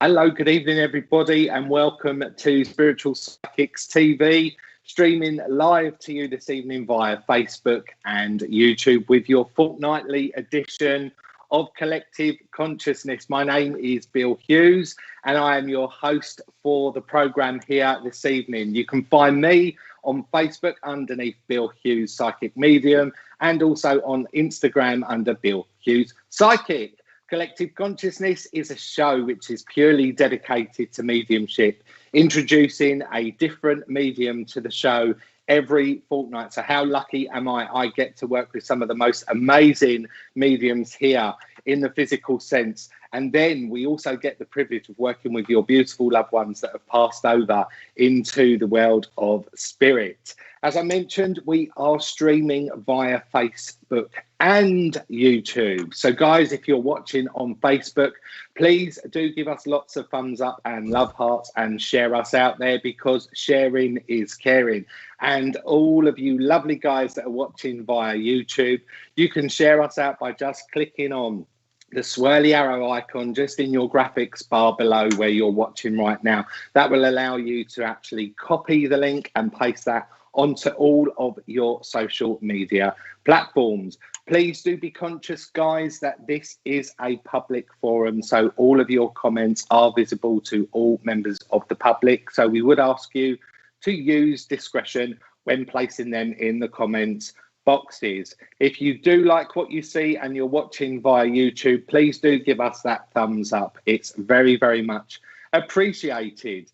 Hello, good evening, everybody, and welcome to Spiritual Psychics TV, streaming live to you this evening via Facebook and YouTube with your fortnightly edition of Collective Consciousness. My name is Bill Hughes, and I am your host for the program here this evening. You can find me on Facebook underneath Bill Hughes Psychic Medium, and also on Instagram under Bill Hughes Psychic. Collective Consciousness is a show which is purely dedicated to mediumship, introducing a different medium to the show every fortnight. So how lucky am I? I get to work with some of the most amazing mediums here in the physical sense. And then we also get the privilege of working with your beautiful loved ones that have passed over into the world of spirit. As I mentioned, we are streaming via Facebook and YouTube. So guys, if you're watching on Facebook, please do give us lots of thumbs up and love hearts and share us out there, because sharing is caring. And all of you lovely guys that are watching via YouTube, you can share us out by just clicking on the swirly arrow icon just in your graphics bar below where you're watching right now. That will allow you to actually copy the link and paste that onto all of your social media platforms. Please do be conscious, guys, that this is a public forum, so all of your comments are visible to all members of the public. So we would ask you to use discretion when placing them in the comments boxes. If you do like what you see and you're watching via YouTube, please do give us that thumbs up. It's very, very much appreciated.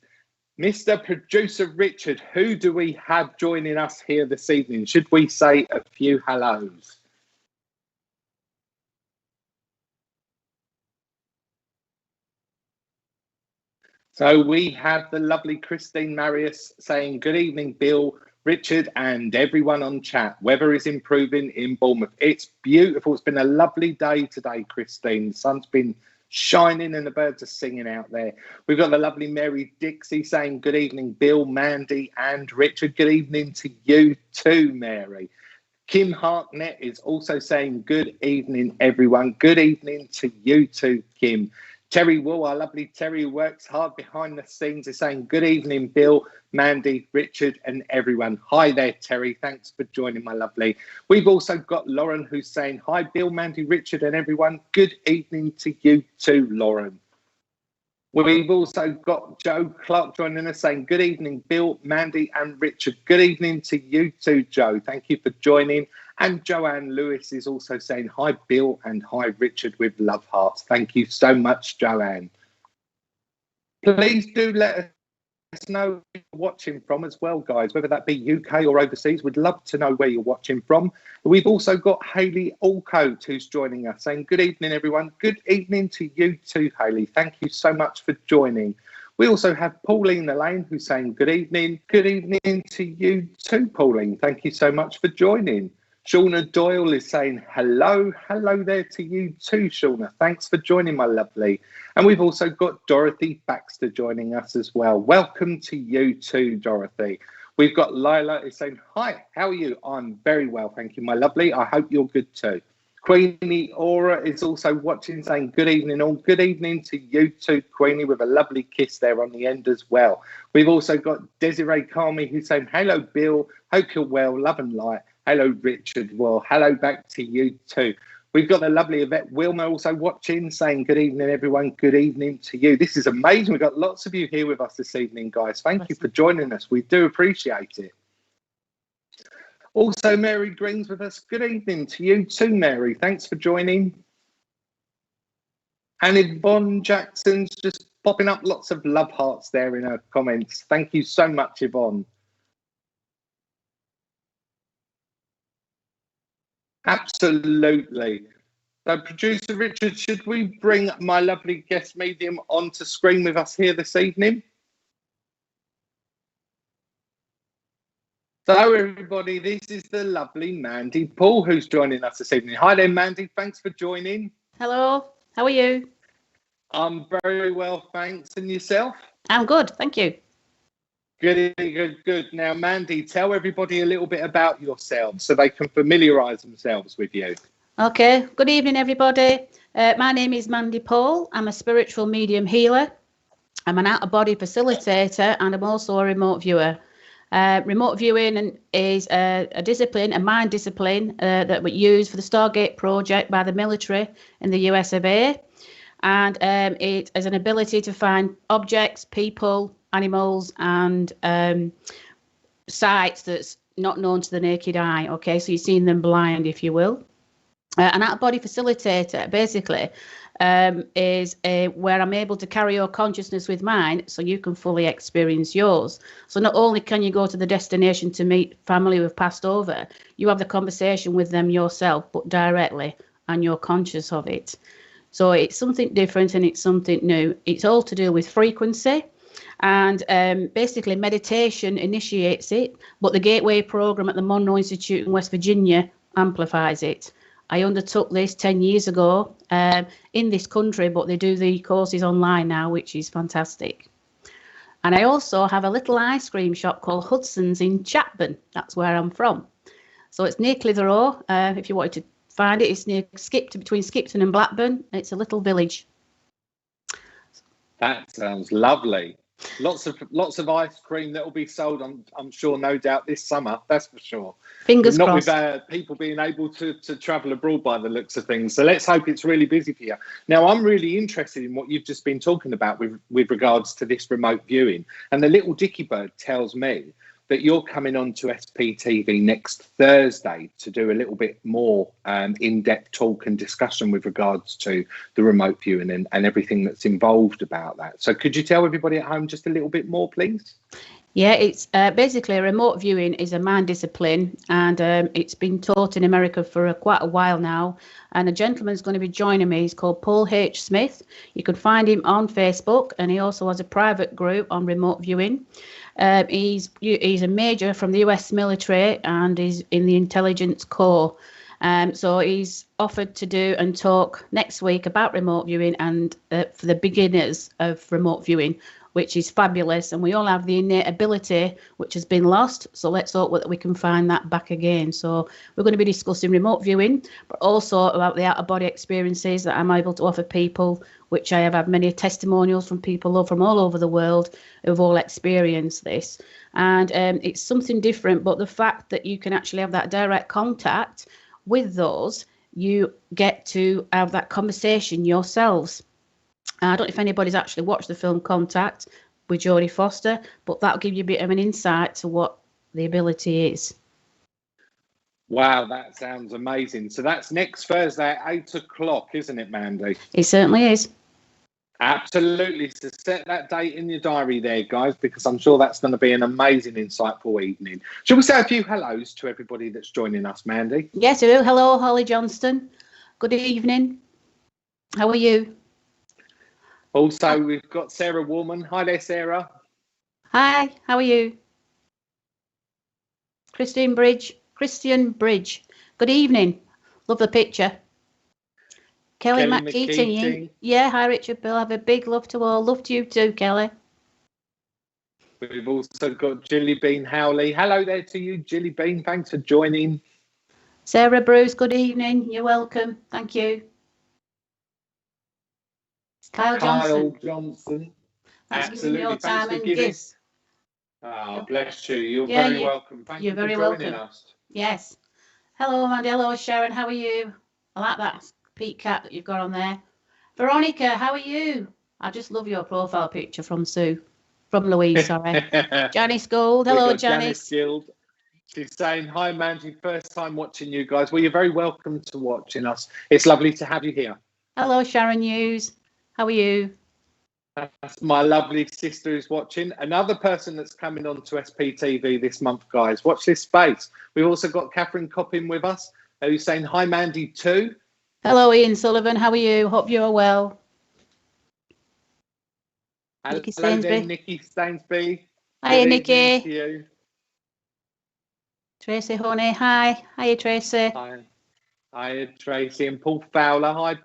Mr. Producer Richard, who do we have joining us here this evening? Should we say a few hellos? So we have the lovely Christine Marius saying, good evening, Bill, Richard, and everyone on chat. Weather is improving in Bournemouth. It's beautiful. It's been a lovely day today, Christine. The sun's been shining and the birds are singing out there. We've got the lovely Mary Dixie saying, good evening, Bill, Mandy, and Richard. Good evening to you too, Mary. Kim Hartnett is also saying, good evening, everyone. Good evening to you too, Kim. Terry Wool, our lovely Terry, who works hard behind the scenes, is saying, good evening, Bill, Mandy, Richard, and everyone. Hi there, Terry. Thanks for joining, my lovely. We've also got Lauren, who's saying, hi, Bill, Mandy, Richard, and everyone. Good evening to you too, Lauren. We've also got Joe Clark joining us saying, good evening, Bill, Mandy, and Richard. Good evening to you too, Joe. Thank you for joining. And Joanne Lewis is also saying, hi, Bill, and hi, Richard, with love hearts. Thank you so much, Joanne. Please do let us know where you're watching from as well, guys, whether that be UK or overseas. We'd love to know where you're watching from. We've also got Hayley Allcoat, who's joining us, saying, good evening, everyone. Good evening to you too, Hayley. Thank you so much for joining. We also have Pauline Lane, who's saying, good evening. Good evening to you too, Pauline. Thank you so much for joining. Shauna Doyle is saying, hello. Hello there to you too, Shauna. Thanks for joining, my lovely. And we've also got Dorothy Baxter joining us as well. Welcome to you too, Dorothy. We've got Lila is saying, hi, how are you? I'm very well, thank you, my lovely. I hope you're good too. Queenie Aura is also watching, saying, good evening all. Good evening to you too, Queenie, with a lovely kiss there on the end as well. We've also got Desiree Carmi, who's saying, hello, Bill. Hope you're well. Love and light. Hello, Richard. Well, hello back to you too. We've got the lovely Yvette Wilmer also watching, saying, good evening, everyone. Good evening to you. This is amazing. We've got lots of you here with us this evening, guys. Thank you for joining us. We do appreciate it. Also, Mary Green's with us. Good evening to you too, Mary. Thanks for joining. And Yvonne Jackson's just popping up lots of love hearts there in her comments. Thank you so much, Yvonne. Absolutely. So, Producer Richard, should we bring my lovely guest medium onto screen with us here this evening? So, everybody, this is the lovely Mandy Paul who's joining us this evening. Hi there, Mandy. Thanks for joining. Hello. How are you? I'm very well, thanks. And yourself? I'm good, thank you. Good, good, good. Now, Mandy, tell everybody a little bit about yourself so they can familiarise themselves with you. Okay, good evening, everybody. My name is Mandy Paul. I'm a spiritual medium healer. I'm an out-of-body facilitator, and I'm also a remote viewer. Remote viewing is a discipline, a mind discipline that we use for the Stargate project by the military in the US of A. And it is an ability to find objects, people, animals, and sites that's not known to the naked eye. Okay, so you're seeing them blind, if you will. An out-of-body facilitator basically is where I'm able to carry your consciousness with mine so you can fully experience yours. So not only can you go to the destination to meet family who have passed over, you have the conversation with them yourself, but directly, and you're conscious of it. So it's something different and it's something new. It's all to do with frequency. And basically meditation initiates it, but the Gateway program at the Monroe Institute in West Virginia amplifies it. I undertook this 10 years ago in this country, but they do the courses online now, which is fantastic. And I also have a little ice cream shop called Hudson's in Chapman. That's where I'm from. So it's near Clitheroe. If you wanted to find it, it's near between Skipton and Blackburn. It's a little village. That sounds lovely. Lots of ice cream that will be sold, I'm sure, no doubt, this summer. That's for sure. Fingers Not crossed. with people being able to travel abroad by the looks of things. So let's hope it's really busy for you. Now, I'm really interested in what you've just been talking about with regards to this remote viewing. And the little Dicky Bird tells me that you're coming on to SPTV next Thursday to do a little bit more in-depth talk and discussion with regards to the remote viewing and everything that's involved about that. So could you tell everybody at home just a little bit more, please? Yeah, it's basically remote viewing is a mind discipline, and it's been taught in America for quite a while now. And a gentleman's going to be joining me. He's called Paul H. Smith. You can find him on Facebook, and he also has a private group on remote viewing. He's a major from the US military and is in the intelligence corps. So he's offered to do and talk next week about remote viewing and for the beginners of remote viewing, which is fabulous. And we all have the innate ability, which has been lost. So let's hope that we can find that back again. So we're going to be discussing remote viewing, but also about the out-of-body experiences that I'm able to offer people, which I have had many testimonials from people from all over the world who've all experienced this. And it's something different, but the fact that you can actually have that direct contact with those, you get to have that conversation yourselves. I don't know if anybody's actually watched the film Contact with Jodie Foster, but that'll give you a bit of an insight to what the ability is. Wow, that sounds amazing. So that's next Thursday at 8 o'clock, isn't it, Mandy? It certainly is. Absolutely. So set that date in your diary there, guys, because I'm sure that's going to be an amazing, insightful evening. Shall we say a few hellos to everybody that's joining us, Mandy? Yes, hello. Hello, Holly Johnston. Good evening. How are you? Also, we've got Sarah Woolman. Hi there, Sarah. Hi, how are you? Christian Bridge. Good evening. Love the picture. Kelly McKeating. Yeah, hi Richard Bill. Have a big love to all. Love to you too, Kelly. We've also got Jilly Bean Howley. Hello there to you, Jilly Bean. Thanks for joining. Sarah Bruce, good evening. You're welcome. Thank you. Kyle Johnson. Thanks Absolutely. your time and giving. gifts. Oh, bless you. You're very welcome. Thank you for joining us. Yes. Hello, Mandy. Hello, Sharon. How are you? I like that Pete cat that you've got on there. Veronica, how are you? I just love your profile picture from Louise, sorry. Janice Gold. Hello, Janice. Guild. She's saying, hi, Mandy. First time watching you guys. Well, you're very welcome to watching us. It's lovely to have you here. Hello, Sharon Hughes. How are you? That's my lovely sister who's watching. Another person that's coming on to SPTV this month, guys. Watch this space. We've also got Catherine Coppin with us, who's saying, hi, Mandy, too. Hello, Ian Sullivan. How are you? Hope you're well. Nikki Stainsby. Nikki Stainsby. Hi, Nikki. Tracy Honey. Hi. Hiya, Tracy. Hi, Tracy. And Paul Fowler.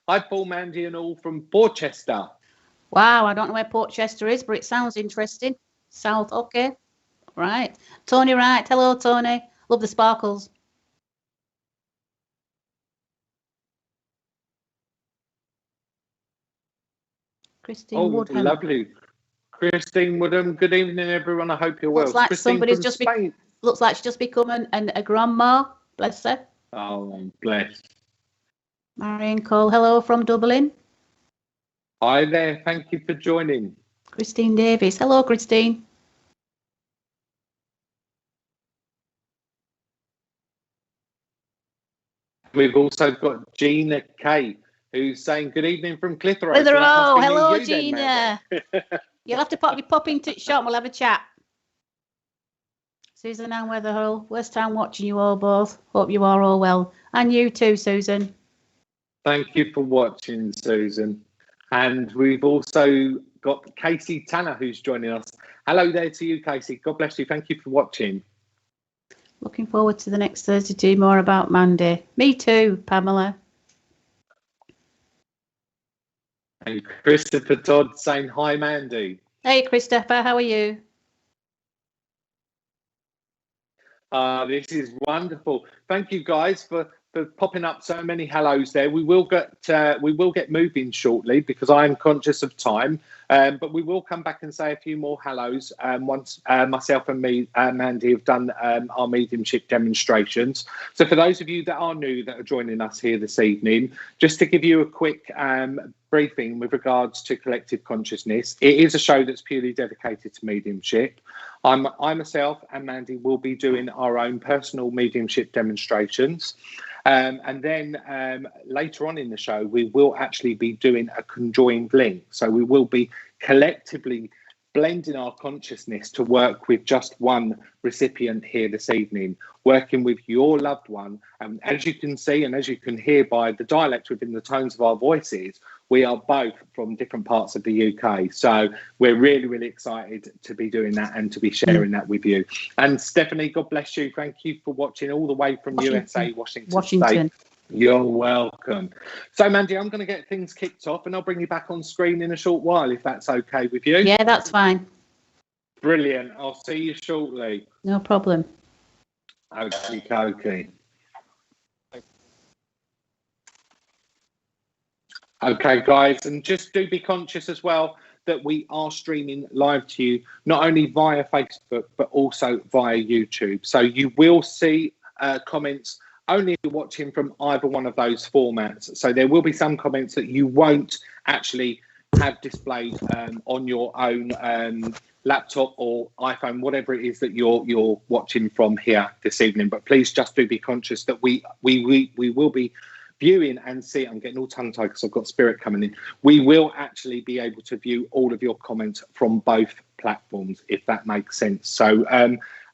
Hi, Paul, Mandy, and all from Portchester. Wow, I don't know where Portchester is, but it sounds interesting. South, okay. Right. Tony Wright. Hello, Tony. Love the sparkles. Christine Woodham. lovely. Christine Woodham, good evening, everyone. I hope you're well. Looks like Christine somebody's from just Spain. looks like she's just become a grandma. Bless her. Oh, bless. Marion Cole, hello from Dublin. Hi there. Thank you for joining. Christine Davis, hello, Christine. We've also got Gina Kate, who's saying good evening from Clitheroe. Clitheroe, hello, Gina. You'll have to pop into the shop and we'll have a chat. Susan Ann Weatherhull, worst time watching you all both. Hope you are all well. And you too, Susan. Thank you for watching, Susan. And we've also got Casey Tanner, who's joining us. Hello there to you, Casey. God bless you. Thank you for watching. Looking forward to the next Thursday to more about Mandy. Me too, Pamela. And Christopher Todd saying hi, Mandy. Hey, Christopher, how are you? This is wonderful. Thank you, guys, for popping up so many hellos there. We will get moving shortly because I am conscious of time, but we will come back and say a few more hellos once myself and Mandy have done our mediumship demonstrations. So for those of you that are new that are joining us here this evening, just to give you a quick briefing with regards to collective consciousness, it is a show that's purely dedicated to mediumship. I myself and Mandy will be doing our own personal mediumship demonstrations. And then later on in the show, we will actually be doing a conjoined link. So we will be collectively blending our consciousness to work with just one recipient here this evening, working with your loved one. And as you can see and as you can hear by the dialect within the tones of our voices, we are both from different parts of the UK. So we're really, really excited to be doing that and to be sharing that with you. And Stephanie, God bless you. Thank you for watching all the way from USA, Washington State. You're welcome. So, Mandy, I'm going to get things kicked off and I'll bring you back on screen in a short while, if that's okay with you. Yeah, that's fine. Brilliant. I'll see you shortly. No problem. Okay. Okay, guys, and just do be conscious as well that we are streaming live to you, not only via Facebook, but also via YouTube. So you will see comments only if you're watching from either one of those formats. So there will be some comments that you won't actually have displayed on your own laptop or iPhone, whatever it is that you're watching from here this evening. But please just do be conscious that we will be viewing and see. I'm getting all tongue-tied because I've got spirit coming in. We will actually be able to view all of your comments from both platforms, if that makes sense. So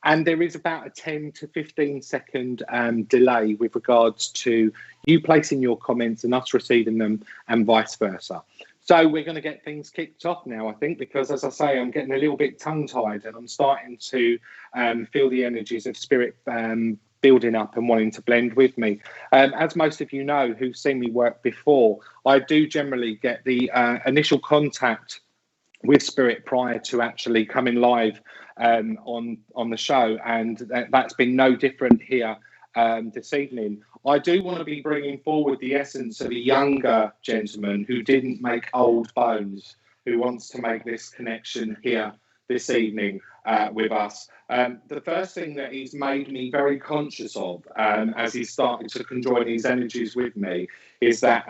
and there is about a 10 to 15 second delay with regards to you placing your comments and us receiving them and vice versa. So we're going to get things kicked off now, I think, because as I say, I'm getting a little bit tongue-tied and I'm starting to feel the energies of spirit building up and wanting to blend with me. As most of you know who've seen me work before, I do generally get the initial contact with spirit prior to actually coming live on the show, and that's been no different here this evening. I do want to be bringing forward the essence of a younger gentleman who didn't make old bones, who wants to make this connection here this evening with us. The first thing that he's made me very conscious of as he's starting to conjoin these energies with me is that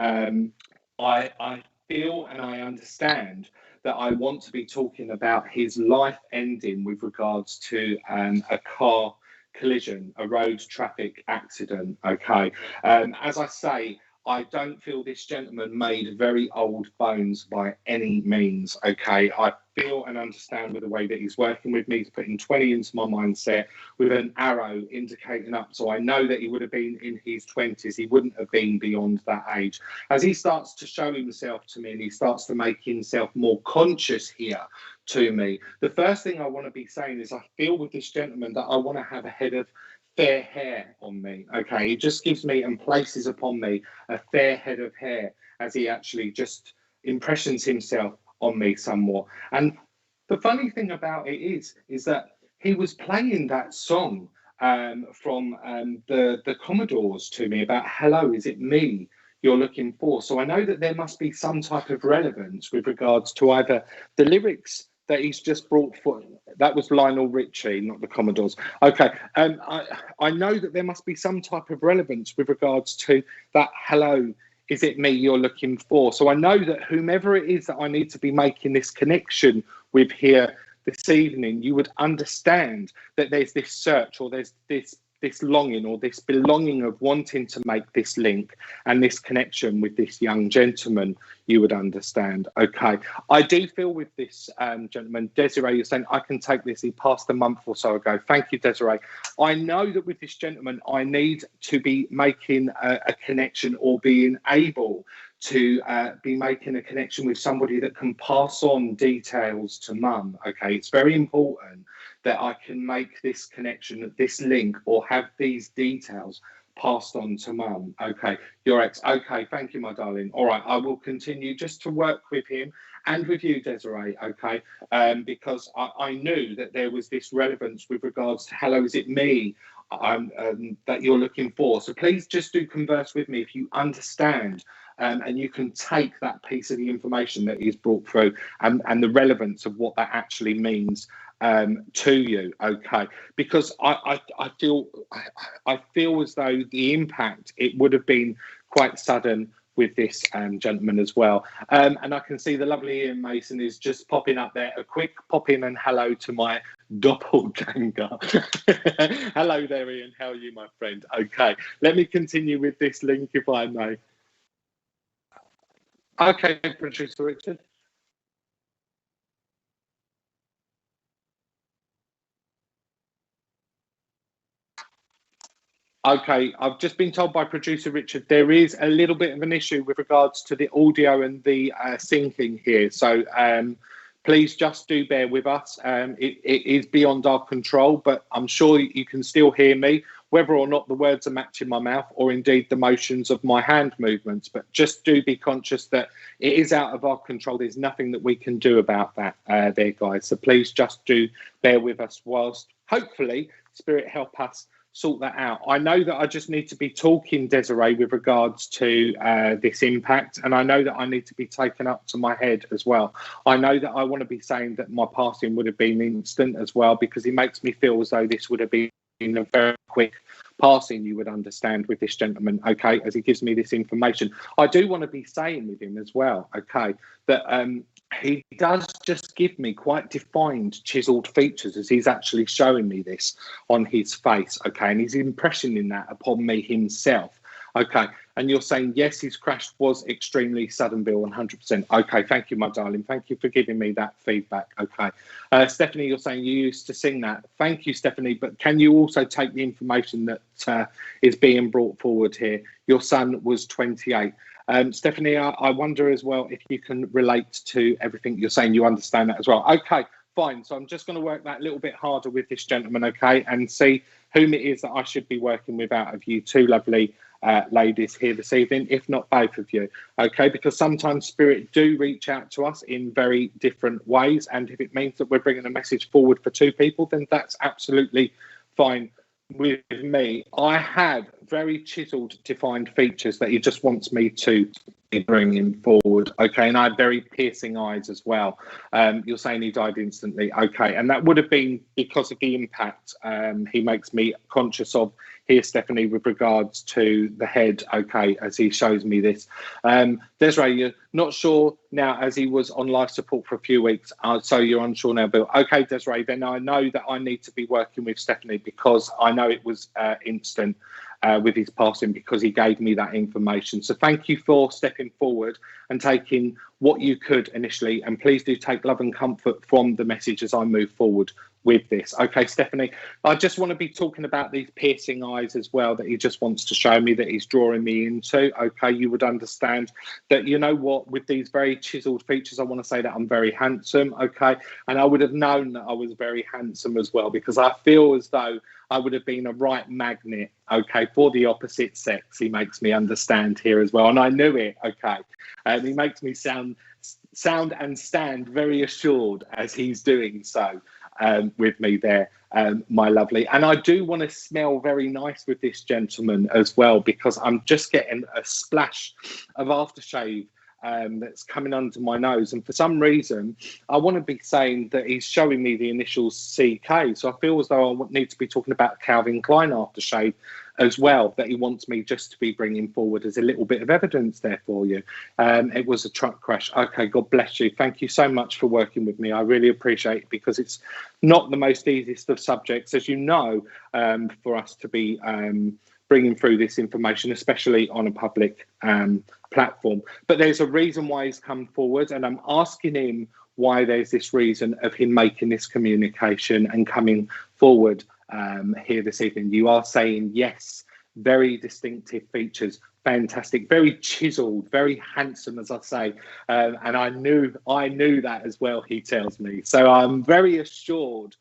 I feel and I understand that I want to be talking about his life ending with regards to a car collision, a road traffic accident. Okay. As I say, I don't feel this gentleman made very old bones by any means. Okay. I feel and understand with the way that he's working with me. He's putting 20 into my mindset with an arrow indicating up. So I know that he would have been in his 20s. He wouldn't have been beyond that age. As he starts to show himself to me and he starts to make himself more conscious here to me, the first thing I want to be saying is I feel with this gentleman that I want to have a head of fair hair on me. Okay, he just gives me and places upon me a fair head of hair as he actually just impressions himself on me somewhat. And the funny thing about it is that he was playing that song from the Commodores to me about hello, is it me you're looking for. So I know that there must be some type of relevance with regards to either the lyrics that he's just brought forward. That was Lionel Richie, not the Commodores. Okay, I know that there must be some type of relevance with regards to that hello, is it me you're looking for? So I know that whomever it is that I need to be making this connection with here this evening, you would understand that there's this search, or there's this longing, or this belonging of wanting to make this link and this connection with this young gentleman. You would understand. Okay, I do feel with this gentleman, Desiree, you're saying I can take this, he passed a month or so ago. Thank you, Desiree. I know that with this gentleman I need to be making a connection, or being able to be making a connection with somebody that can pass on details to mum. Okay, it's very important that I can make this connection, this link, or have these details passed on to mum. Okay, your ex. Okay, thank you, my darling. All right, I will continue just to work with him and with you, Desiree. Okay, because I knew that there was this relevance with regards to hello, is it me that you're looking for? So please just do converse with me if you understand. And you can take that piece of the information that is brought through and the relevance of what that actually means to you. Okay, because I feel as though the impact, it would have been quite sudden with this gentleman as well. And I can see the lovely Ian Mason is just popping up there. A quick pop in and hello to my doppelganger. Hello there, Ian. How are you, my friend? Okay, let me continue with this link if I may. Okay, producer Richard. Okay, I've just been told by producer Richard there is a little bit of an issue with regards to the audio and the syncing here. So please just do bear with us. It is beyond our control, but I'm sure you can still hear me, whether or not the words are matching my mouth or indeed the motions of my hand movements. But just do be conscious that it is out of our control. There's nothing that we can do about that there, guys. So please just do bear with us whilst hopefully Spirit help us sort that out. I know that I just need to be talking, Desiree, with regards to this impact, and I know that I need to be taken up to my head as well. I know that I want to be saying that my passing would have been instant as well, because it makes me feel as though this would have been a very quick passing, you would understand, with this gentleman, okay, as he gives me this information. I do want to be saying with him as well, okay, that he does just give me quite defined, chiseled features as he's actually showing me this on his face, okay, and he's impressioning that upon me himself, okay. And you're saying, yes, his crash was extremely sudden, Bill, 100%. Okay, thank you, my darling. Thank you for giving me that feedback. Okay. Stephanie, you're saying you used to sing that. Thank you, Stephanie. But can you also take the information that is being brought forward here? Your son was 28. Stephanie, I wonder as well if you can relate to everything you're saying. You understand that as well. Okay, fine. So I'm just going to work that a little bit harder with this gentleman, okay, and see whom it is that I should be working with out of you two lovely ladies here this evening, if not both of you, okay, because sometimes Spirit do reach out to us in very different ways, and if it means that we're bringing a message forward for two people, then that's absolutely fine with me. I have very chiseled, defined features that he just wants me to be bringing forward, okay, and I have very piercing eyes as well. You're saying he died instantly, okay, and that would have been because of the impact he makes me conscious of here, Stephanie, with regards to the head, okay, as he shows me this. Desiree, you're not sure now as he was on life support for a few weeks, so you're unsure now, Bill. Okay, Desiree, then I know that I need to be working with Stephanie because I know it was instant with his passing because he gave me that information. So thank you for stepping forward and taking what you could initially, and please do take love and comfort from the message as I move forward with this. Okay, Stephanie, I just want to be talking about these piercing eyes as well that he just wants to show me, that he's drawing me into. Okay, you would understand that, you know what, with these very chiseled features, I want to say that I'm very handsome, okay, and I would have known that I was very handsome as well, because I feel as though I would have been a right magnet, okay, for the opposite sex. He makes me understand here as well, and I knew it, okay. He makes me sound and stand very assured as he's doing so. with me there, my lovely. And I do want to smell very nice with this gentleman as well, because I'm just getting a splash of aftershave that's coming under my nose. And for some reason, I want to be saying that he's showing me the initials CK. So I feel as though I need to be talking about Calvin Klein aftershave as well, that he wants me just to be bringing forward as a little bit of evidence there for you. It was a truck crash. Okay, God bless you. Thank you so much for working with me. I really appreciate it, because it's not the most easiest of subjects, as you know, for us to be bringing through this information, especially on a public platform. But there's a reason why he's come forward, and I'm asking him why there's this reason of him making this communication and coming forward here this evening. You are saying yes, very distinctive features, fantastic, very chiseled, very handsome, as I say, and I knew that as well, he tells me. So I'm very assured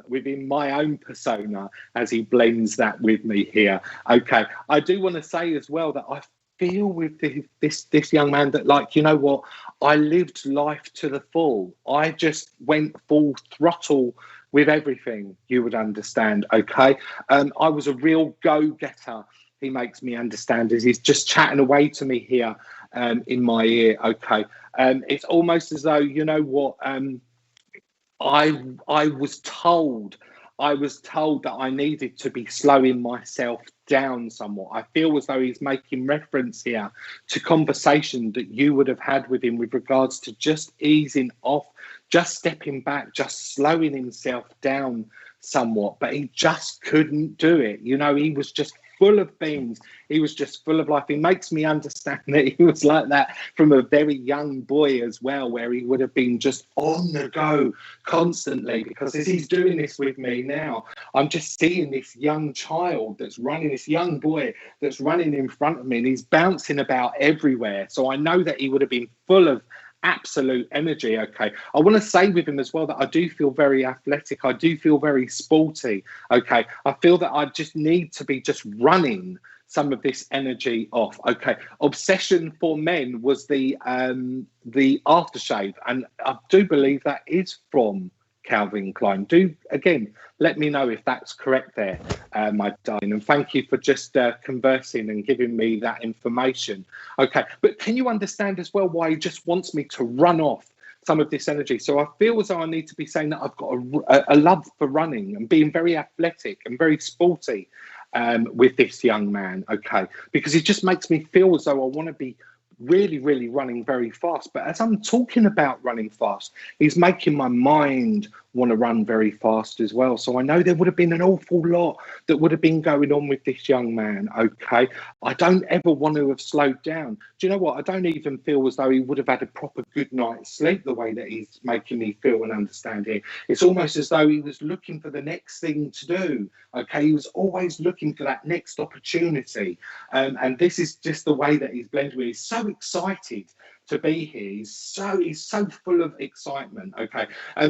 within my own persona as he blends that with me here. Okay, I do want to say as well that I feel with this young man that, like, you know what, I lived life to the full. I just went full throttle with everything, you would understand. Okay, I was a real go-getter. He makes me understand as he's just chatting away to me here in my ear. Okay, it's almost as though, you know what, I was told that I needed to be slowing myself down somewhat. I feel as though he's making reference here to conversation that you would have had with him with regards to just easing off, just stepping back, just slowing himself down somewhat. But he just couldn't do it. You know, he was just full of beans. He was just full of life. He makes me understand that he was like that from a very young boy as well, where he would have been just on the go constantly, because as he's doing this with me now, I'm just seeing this young child that's running, this young boy that's running in front of me, and he's bouncing about everywhere. So I know that he would have been full of absolute energy. Okay, I want to say with him as well that I do feel very athletic. I do feel very sporty. Okay, I feel that I just need to be just running some of this energy off. Okay, obsession for men was the aftershave, and I do believe that is from Calvin Klein. Do again let me know if that's correct there, my darling, and thank you for just conversing and giving me that information. Okay, but can you understand as well why he just wants me to run off some of this energy? So I feel as though I need to be saying that I've got a love for running and being very athletic and very sporty with this young man. Okay, because it just makes me feel as though I want to be really running very fast. But as I'm talking about running fast, he's making my mind want to run very fast as well. So I know there would have been an awful lot that would have been going on with this young man. Okay, I don't ever want to have slowed down. Do you know what, I don't even feel as though he would have had a proper good night's sleep the way that he's making me feel and understand here. It's almost as though he was looking for the next thing to do. Okay, he was always looking for that next opportunity, and this is just the way that he's blended with. He's so excited to be here. He's so full of excitement. Okay,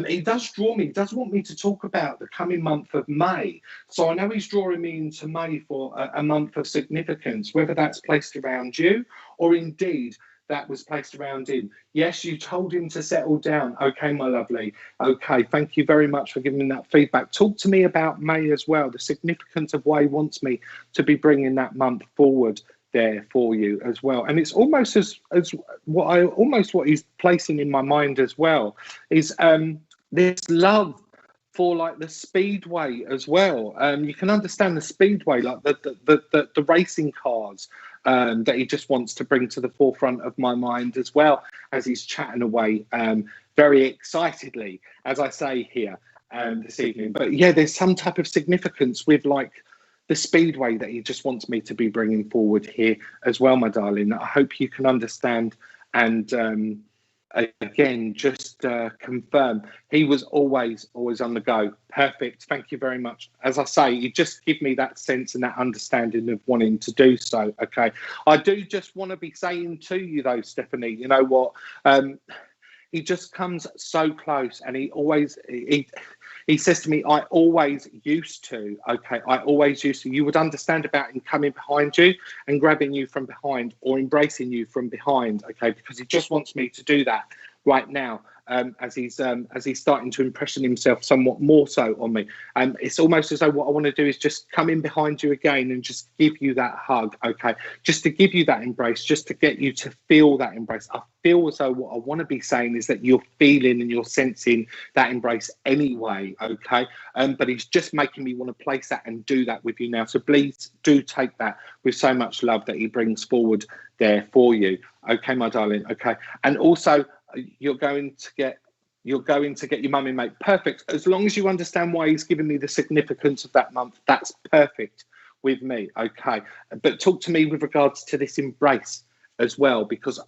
he does draw me. He does want me to talk about the coming month of May. So I know he's drawing me into May for a month of significance, whether that's placed around you or indeed that was placed around him. Yes, you told him to settle down. Okay, my lovely. Okay, thank you very much for giving me that feedback. Talk to me about May as well, the significance of why he wants me to be bringing that month forward there for you as well. And it's almost as what he's placing in my mind as well is this love for like the speedway as well. You can understand the speedway, like the racing cars, that he just wants to bring to the forefront of my mind as well as he's chatting away very excitedly, as I say here this evening. But yeah, there's some type of significance with like the speedway that he just wants me to be bringing forward here as well, my darling. I hope you can understand and again just confirm he was always on the go. Perfect, thank you very much. As I say, you just give me that sense and that understanding of wanting to do so. Okay, I do just want to be saying to you though, Stephanie, you know what, he just comes so close, and he says to me, I always used to. Okay, I always used to. You would understand about him coming behind you and grabbing you from behind or embracing you from behind. Okay, because he just wants me to do that right now as he's starting to impression himself somewhat more so on me. It's almost as though what I want to do is just come in behind you again and just give you that hug, okay? Just to give you that embrace, just to get you to feel that embrace. I feel as though what I want to be saying is that you're feeling and you're sensing that embrace anyway, okay? But he's just making me want to place that and do that with you now. So please do take that with so much love that he brings forward there for you, okay, my darling, okay? And also, you're going to get your mummy mate. Perfect. As long as you understand why he's giving me the significance of that month, that's perfect with me, okay? But talk to me with regards to this embrace as well, because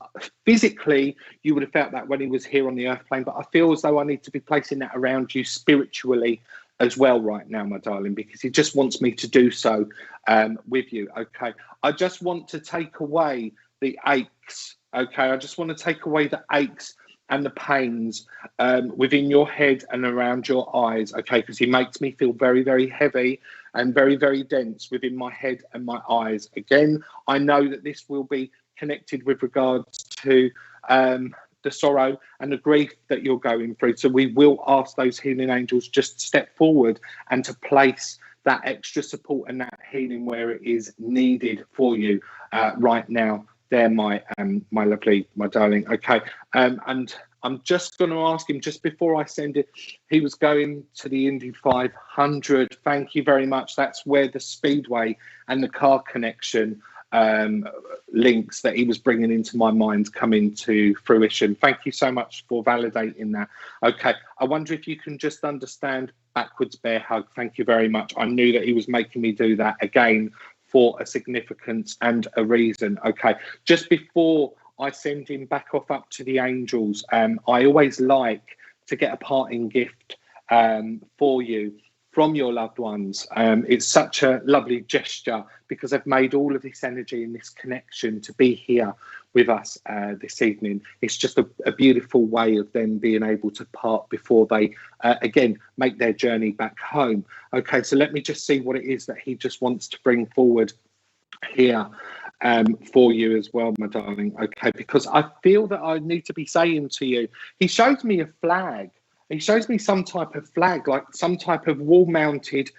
physically you would have felt that when he was here on the earth plane, but I feel as though I need to be placing that around you spiritually as well right now, my darling, because he just wants me to do so with you, okay? I just want to take away the aches, okay? I just want to take away the aches and the pains within your head and around your eyes, okay? Because he makes me feel very, very heavy and very, very dense within my head and my eyes. Again, I know that this will be connected with regards to the sorrow and the grief that you're going through. So we will ask those healing angels just to step forward and to place that extra support and that healing where it is needed for you right now. There, my lovely, my darling. Okay, and I'm just going to ask him just before I send it. He was going to the Indy 500. Thank you very much. That's where the speedway and the car connection links that he was bringing into my mind come into fruition. Thank you so much for validating that. Okay, I wonder if you can just understand backwards bear hug. Thank you very much. I knew that he was making me do that again for a significance and a reason. Okay, just before I send him back off up to the angels, I always like to get a parting gift for you from your loved ones. It's such a lovely gesture because they've made all of this energy and this connection to be here with us this evening. It's just a beautiful way of them being able to part before they, again, make their journey back home. Okay, so let me just see what it is that he just wants to bring forward here for you as well, my darling. Okay, because I feel that I need to be saying to you, he shows me a flag. He shows me some type of flag, like some type of wall-mounted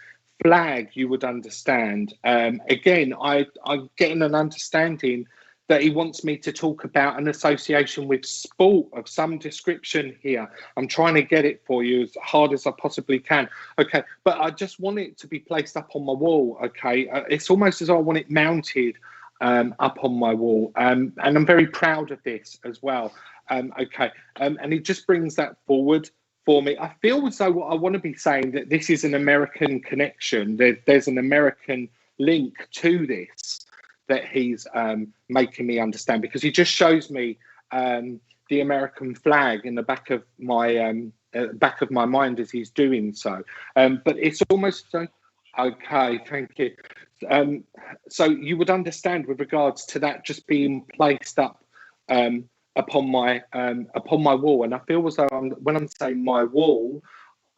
flag, you would understand. Again, I'm getting an understanding that he wants me to talk about an association with sport of some description here. I'm trying to get it for you as hard as I possibly can. Okay, but I just want it to be placed up on my wall, okay? It's almost as though I want it mounted up on my wall. And I'm very proud of this as well. Okay, and he just brings that forward for me. I feel as though I want to be saying that this is an American connection. There's an American link to this that he's making me understand, because he just shows me the American flag in the back of my mind as he's doing so. But it's almost so. Okay, thank you. So you would understand with regards to that just being placed up upon my wall, and I feel as though when I'm saying my wall,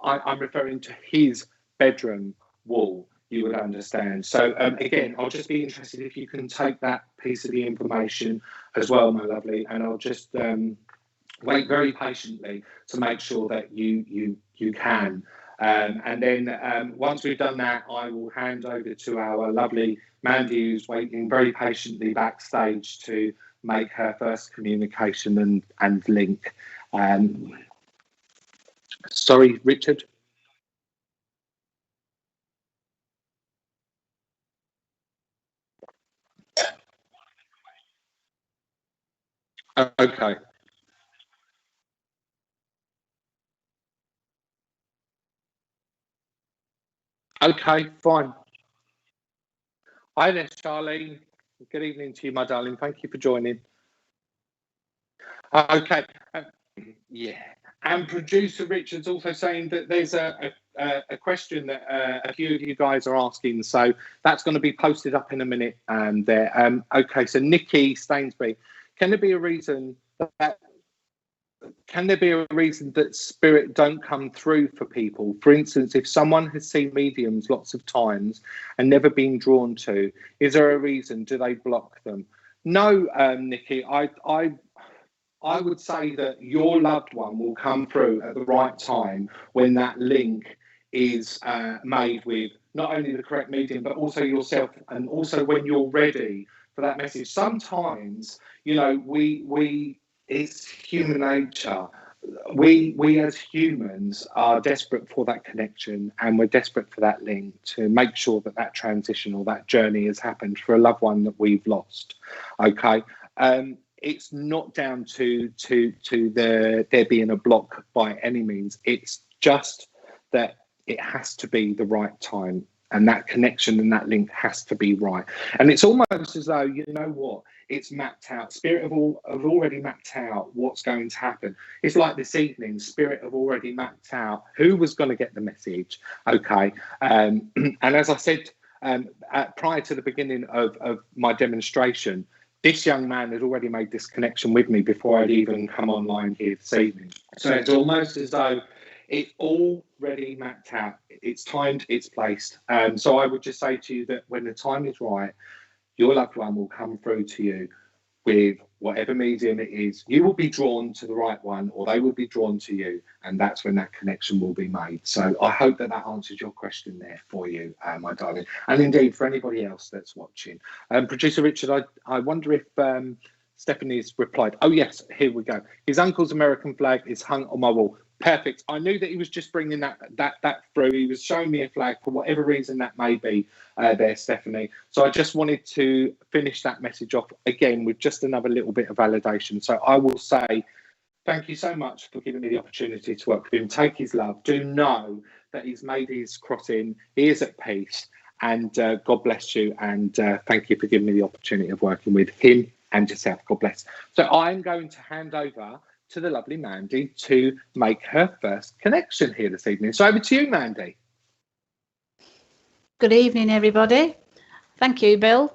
I'm referring to his bedroom wall. You would understand. So again, I'll just be interested if you can take that piece of the information as well, my lovely, and I'll just wait very patiently to make sure that you can. And then once we've done that, I will hand over to our lovely Mandy, who's waiting very patiently backstage to make her first communication and link. Sorry, Richard. Okay. Okay, fine. Hi there, Charlene. Good evening to you, my darling. Thank you for joining. Okay. Yeah. And producer Richard's also saying that there's a question that a few of you guys are asking. So that's going to be posted up in a minute there. Okay, so Nikki Stainsby, can there be a reason that spirit don't come through for people? For instance, if someone has seen mediums lots of times and never been drawn to, is there a reason? Do they block them? No, Nikki, I would say that your loved one will come through at the right time when that link is made with not only the correct medium, but also yourself, and also when you're ready for that message. Sometimes, you know, we it's human nature. We as humans are desperate for that connection, and we're desperate for that link to make sure that that transition or that journey has happened for a loved one that we've lost. Okay. It's not down to there being a block by any means. It's just that it has to be the right time, and that connection and that link has to be right. And it's almost as though, you know what, it's mapped out. Spirit have already mapped out what's going to happen. It's like this evening, Spirit have already mapped out who was going to get the message. Okay. And as I said prior to the beginning of my demonstration, this young man had already made this connection with me before I'd even come online here this evening. So it's almost as though it's already mapped out. It's timed, it's placed. So I would just say to you that when the time is right, your loved one will come through to you with whatever medium it is. You will be drawn to the right one, or they will be drawn to you, and that's when that connection will be made. So I hope that answers your question there for you, my darling. And indeed, for anybody else that's watching. Producer Richard, I wonder if Stephanie's replied. Oh, yes, here we go. His uncle's American flag is hung on my wall. Perfect. I knew that he was just bringing that through. He was showing me a flag for whatever reason that may be there, Stephanie. So I just wanted to finish that message off again with just another little bit of validation. So I will say thank you so much for giving me the opportunity to work with him. Take his love. Do know that he's made his crossing. He is at peace. And God bless you. And thank you for giving me the opportunity of working with him and yourself. God bless. So I'm going to hand over to the lovely Mandy to make her first connection here this evening. So over to you, Mandy. Good evening, everybody. Thank you, Bill.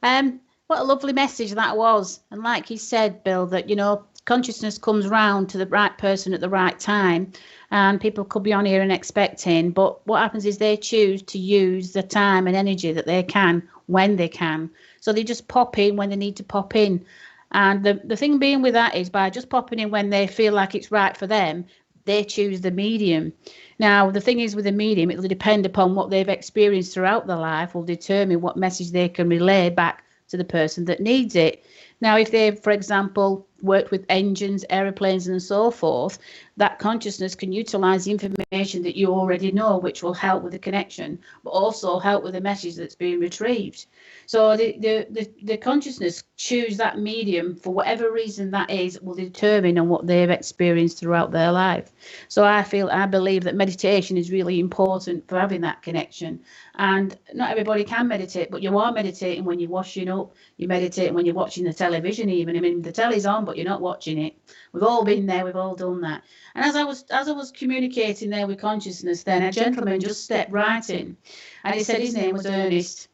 What a lovely message that was. And like he said, Bill, that, you know, consciousness comes round to the right person at the right time, and people could be on here and expecting, but what happens is they choose to use the time and energy that they can when they can. So they just pop in when they need to pop in. And the thing being with that is, by just popping in when they feel like it's right for them, they choose the medium. Now, the thing is with the medium, it'll depend upon what they've experienced throughout their life, will determine what message they can relay back to the person that needs it. Now, if they've, for example, worked with engines, aeroplanes and so forth, that consciousness can utilize the information that you already know, which will help with the connection, but also help with the message that's being retrieved. So the consciousness choose that medium for whatever reason that is, will determine on what they've experienced throughout their life. So I believe that meditation is really important for having that connection. And not everybody can meditate, but you are meditating when you're washing up, you're meditating when you're watching the television even. I mean, the telly's on, but you're not watching it. We've all been there, we've all done that. And as I was communicating there with consciousness, then a gentleman just stepped right in, and he said his name was Ernest.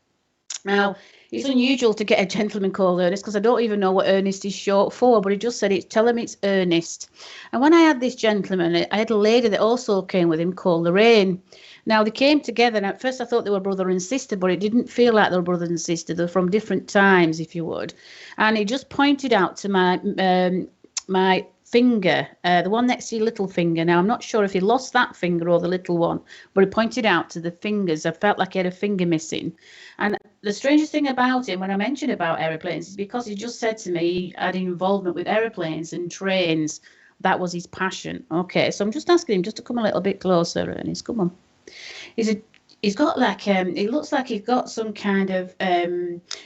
Now, it's unusual to get a gentleman called Ernest, because I don't even know what Ernest is short for, but he just said, tell him it's Ernest. And when I had this gentleman, I had a lady that also came with him called Lorraine. Now, they came together, and at first I thought they were brother and sister, but it didn't feel like they were brother and sister. They're from different times, if you would. And he just pointed out to my finger, the one next to your little finger. Now, I'm not sure if he lost that finger or the little one, but he pointed out to the fingers. I felt like he had a finger missing. And the strangest thing about him, when I mentioned about aeroplanes, is because he just said to me he had involvement with aeroplanes and trains. That was his passion. Okay, so I'm just asking him just to come a little bit closer, Ernest. Come on. He's got like it looks like he's got some kind of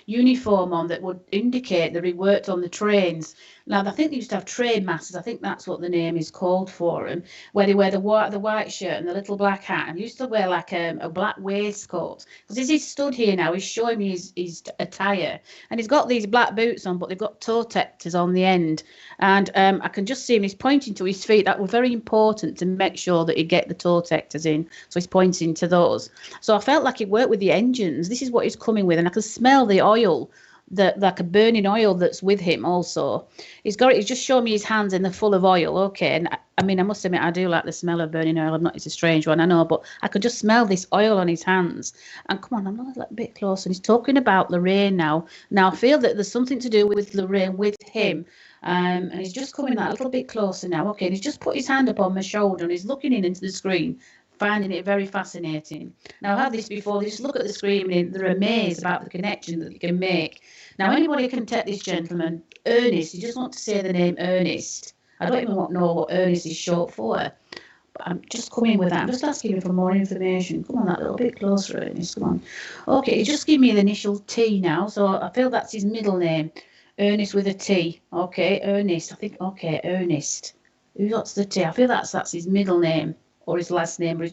uniform on that would indicate that he worked on the trains. Now, I think they used to have train masters. I think that's what the name is called for him, where they wear the white shirt and the little black hat, and he used to wear like a black waistcoat. Because as he's stood here now, he's showing me his attire, and he's got these black boots on, but they've got toe detectors on the end. And I can just see him, he's pointing to his feet. That was very important to make sure that he'd get the toe detectors in. So he's pointing to those. So I felt like he worked with the engines. This is what he's coming with, and I can smell the oil like a burning oil that's with him also. He's just showing me his hands and they're full of oil. Okay, and I mean, I must admit, I do like the smell of burning oil. I'm not, it's a strange one, I know, but I could just smell this oil on his hands. And come on, I'm not a little bit closer. And he's talking about Lorraine now. Now I feel that there's something to do with Lorraine with him. And he's just coming that little bit closer now. Okay, and he's just put his hand up on my shoulder and he's looking into the screen, finding it very fascinating. Now, I've had this before. They just look at the screen and they're amazed about the connection that they can make. Now, anybody can take this gentleman, Ernest. You just want to say the name Ernest. I don't even know what Ernest is short for. But I'm just coming with that. I'm just asking him for more information. Come on, that little bit closer, Ernest. Come on. Okay, just give me the initial T now. So I feel that's his middle name. Ernest with a T. Okay, Ernest. I think, okay, Ernest. Who got the T? I feel that's his middle name or his last name, but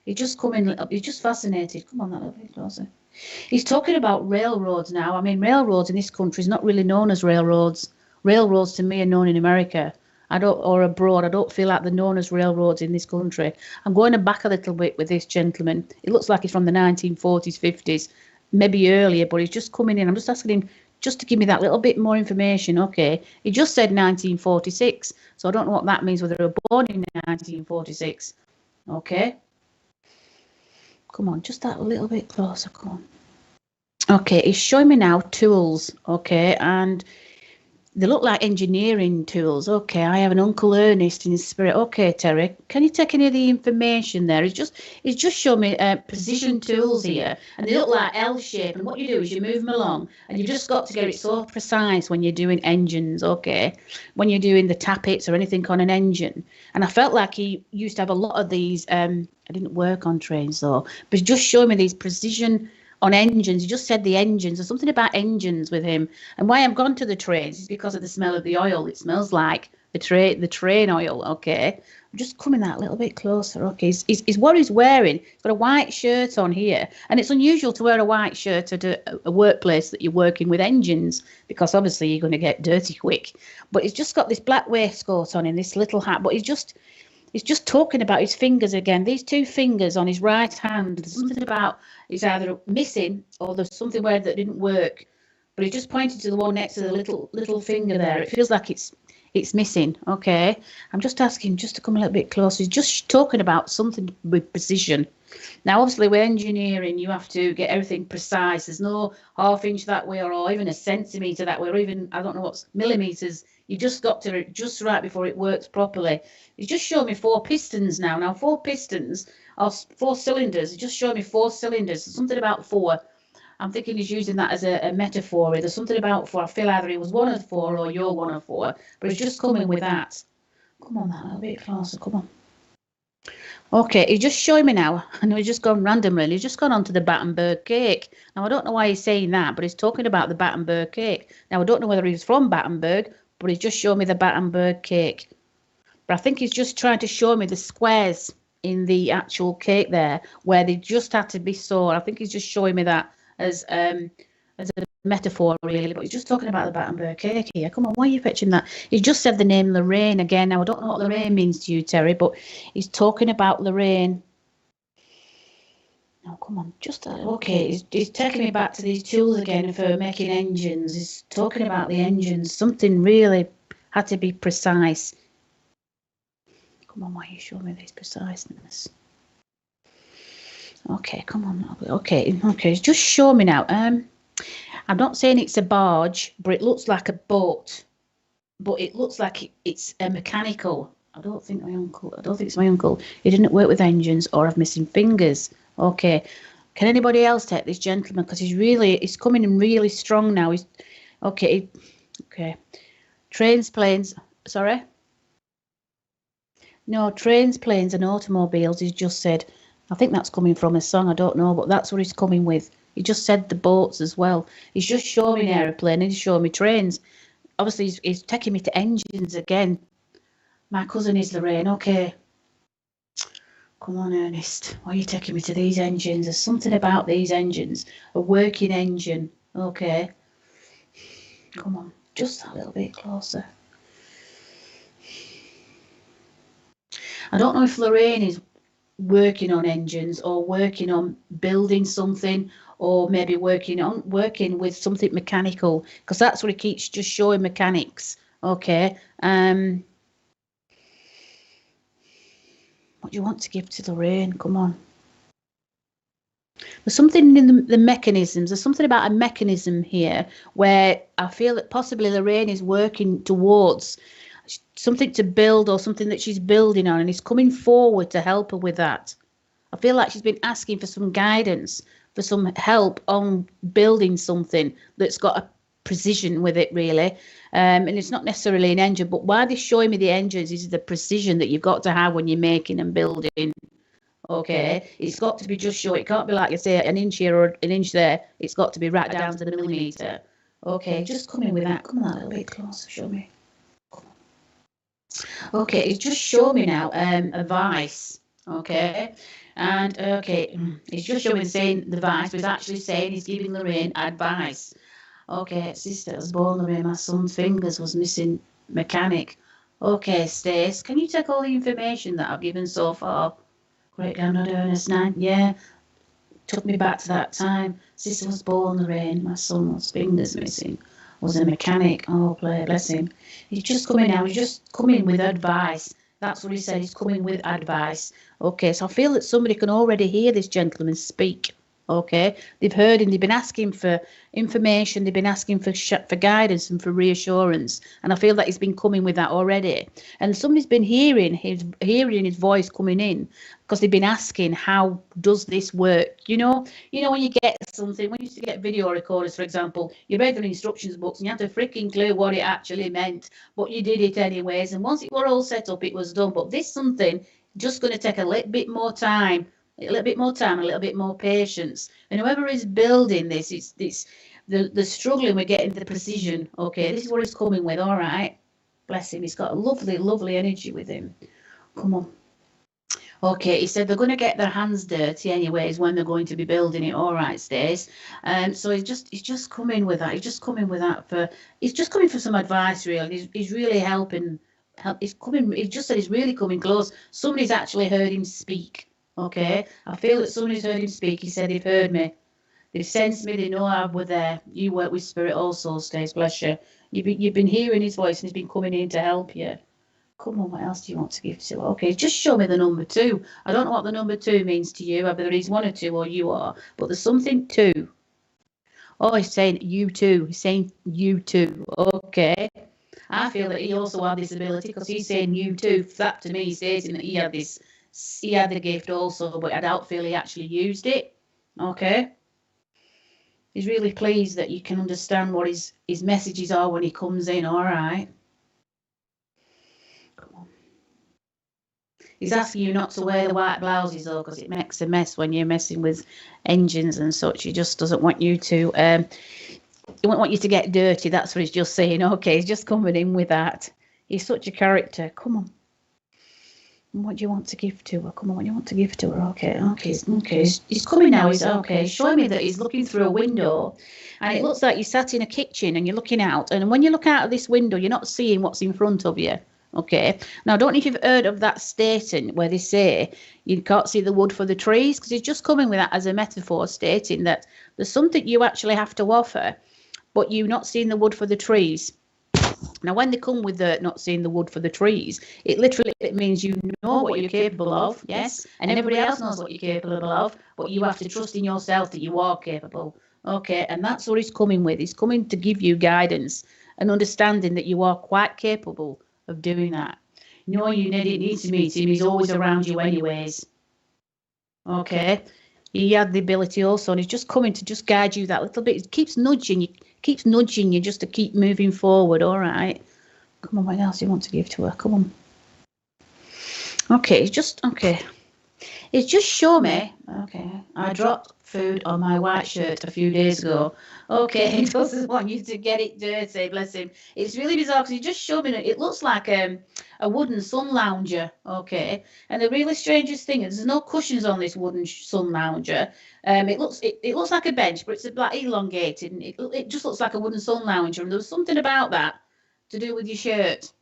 he's just coming up. He's just fascinated. Come on, that little bit closer. He's talking about railroads now. I mean, railroads in this country is not really known as railroads. Railroads to me are known in America. Or abroad. I don't feel like they're known as railroads in this country. I'm going back a little bit with this gentleman. It looks like he's from the 1940s, 50s, maybe earlier, but he's just coming in. I'm just asking him just to give me that little bit more information. Okay, he just said 1946, so I don't know what that means, whether they were born in 1946. Okay. Come on, just that a little bit closer. Come on. Okay, he's showing me now tools. Okay, and they look like engineering tools. Okay, I have an Uncle Ernest in his spirit. Okay, Terry, can you take any of the information there? He's just showing me precision tools here, and they look like L shape. And what you do is you move them along, and you've just got to get it so precise when you're doing engines. Okay, when you're doing the tappets or anything on an engine. And I felt like he used to have a lot of these. I didn't work on trains though, but just showing me these precision on engines. He just said the engines. There's something about engines with him. And why I've gone to the trains is because of the smell of the oil. It smells like the train oil. Okay, I'm just coming that a little bit closer. Okay, is what he's wearing. He's got a white shirt on here, and it's unusual to wear a white shirt at a workplace that you're working with engines, because obviously you're going to get dirty quick. But he's just got this black waistcoat on in this little hat. But he's just talking about his fingers again. These two fingers on his right hand. There's something about it's either missing or there's something where that didn't work. But he just pointed to the one next to the little finger there. It feels like it's missing. Okay, I'm just asking just to come a little bit closer. He's just talking about something with precision. Now, obviously, with engineering, you have to get everything precise. There's no half inch that way, or even a centimetre that way, or even, I don't know what's millimetres. You just got to just right before it works properly. He's just showing me 4 pistons now. Now, 4 pistons or 4 cylinders. He's just showing me 4 cylinders. There's something about 4. I'm thinking he's using that as a metaphor. There's something about 4. I feel either he was one of 4 or you're one of 4. But he's just coming with that. Come on, that a little bit closer. Come on. Okay, he's just showing me now. I know he's just gone randomly. He's just gone on to the Battenberg cake. Now, I don't know why he's saying that, but he's talking about the Battenberg cake. Now, I don't know whether he's from Battenberg, but he's just showing me the Battenberg cake. But I think he's just trying to show me the squares in the actual cake there, where they just had to be sewed. I think he's just showing me that as a metaphor, really. But he's just talking about the Battenberg cake here. Come on, why are you fetching that? He just said the name Lorraine again. Now, I don't know what Lorraine means to you, Terry, but he's talking about Lorraine. Oh, come on, just okay. He's taking me back to these tools again for making engines. He's talking about the engines. Something really had to be precise. Come on, why are you showing me this preciseness? Okay, come on. Okay. Just show me now. I'm not saying it's a barge, but it looks like a boat. But it looks like it's a mechanical. I don't think it's my uncle. He didn't work with engines or have missing fingers. Okay. Can anybody else take this gentleman? Because he's coming in really strong now. He's okay. Trains, planes. Sorry. No, trains, planes, and automobiles. He's just said. I think that's coming from a song. I don't know, but that's what he's coming with. He just said the boats as well. He's just showing me an aeroplane and he's showing me trains. Obviously, he's taking me to engines again. My cousin is Lorraine. Okay. Come on, Ernest. Why are you taking me to these engines? There's something about these engines. A working engine. Okay. Come on. Just a little bit closer. I don't know if Lorraine is working on engines or working on building something or maybe working with something mechanical, because that's what it keeps just showing, mechanics. Okay. What do you want to give to Lorraine? Come on. There's something in the mechanisms. There's something about a mechanism here where I feel that possibly Lorraine is working towards something to build, or something that she's building on, and is coming forward to help her with that. I feel like she's been asking for some guidance, for some help on building something that's got a precision with it, really. And it's not necessarily an engine, but why they're showing me the engines is the precision that you've got to have when you're making and building. Okay, it's got to be just short. It can't be like, I say, an inch here or an inch there. It's got to be right down to the millimetre. Okay, just come in with that. Come on, a little bit closer. Show me. Okay, it's just show me now a vice. Okay, and okay, it's just showing saying the vice was actually saying he's giving Lorraine advice. Okay, sister was born Lorraine, my son's fingers was missing mechanic. Okay, Stace, can you take all the information that I've given so far? Great grandmother Ernest 9, yeah. Took me back to that time. Sister was born Lorraine, my son was fingers missing. Was a mechanic. Oh, bless him. He's just coming now. He's just coming with advice. That's what he said. He's coming with advice. Okay, so I feel that somebody can already hear this gentleman speak. Okay, they've heard him. They've been asking for information. They've been asking for guidance and for reassurance. And I feel that he's been coming with that already. And somebody's been hearing his voice coming in, because they've been asking, how does this work? You know when you get something, when you used to get video recorders, for example, you read the instructions books and you had to freaking clue what it actually meant, but you did it anyways. And once it were all set up, it was done. But this something just going to take a little bit more time. A little bit more time, a little bit more patience. And whoever is building this, it's the struggling with getting the precision. Okay, this is what he's coming with. All right, bless him. He's got a lovely, lovely energy with him. Come on. Okay, he said they're going to get their hands dirty anyways when they're going to be building it. All right, Stace. So he's just coming with that. He's just coming with that he's just coming for some advice, really. He's really helping. He's coming. He just said he's really coming close. Somebody's actually heard him speak. Okay, I feel that somebody's heard him speak. He said they've heard me. They've sensed me. They know I were there. You work with spirit also, Stace. Bless you. You've been hearing his voice, and he's been coming in to help you. Come on, what else do you want to give to? Okay, just show me the number 2. I don't know what the number 2 means to you, whether he's 1 or 2 or you are, but there's something 2. Oh, he's saying you too. He's saying you too. Okay. I feel that he also had this ability, because he's saying you too. That to me is stating that he had the gift also, but I don't feel he actually used it. Okay. He's really pleased that you can understand what his messages are when he comes in. All right. Come on. He's asking you not to wear the white blouses though, because it makes a mess when you're messing with engines and such. He just doesn't want you to. He won't want you to get dirty. That's what he's just saying. Okay, he's just coming in with that. He's such a character. Come on. What do you want to give to her? Come on, what do you want to give to her? Okay. He's coming now. He's okay. He's showing me that he's looking through a window, and it looks like you're sat in a kitchen and you're looking out. And when you look out of this window, you're not seeing what's in front of you. Okay. Now, I don't know if you've heard of that stating where they say you can't see the wood for the trees, because he's just coming with that as a metaphor, stating that there's something you actually have to offer, but you're not seeing the wood for the trees. Now, when they come with the not seeing the wood for the trees, it literally means you know what you're capable of, yes, and everybody else knows what you're capable of, but you have to trust in yourself that you are capable. Okay, and that's what he's coming with. He's coming to give you guidance and understanding that you are quite capable of doing that. No, you didn't need to meet him. He's always around you anyways. Okay, he had the ability also, and he's just coming to just guide you that little bit. He keeps nudging you just to keep moving forward. All right. Come on, what else do you want to give to her? Come on. Okay, it's just show me. Okay, I dropped food on my white shirt a few days ago. Okay, he doesn't want you to get it dirty, bless him. It's really bizarre, because he just showed me it looks like a wooden sun lounger. Okay, and the really strangest thing is there's no cushions on this wooden sun lounger. It looks like a bench, but it's like elongated, and it just looks like a wooden sun lounger. And there was something about that to do with your shirt.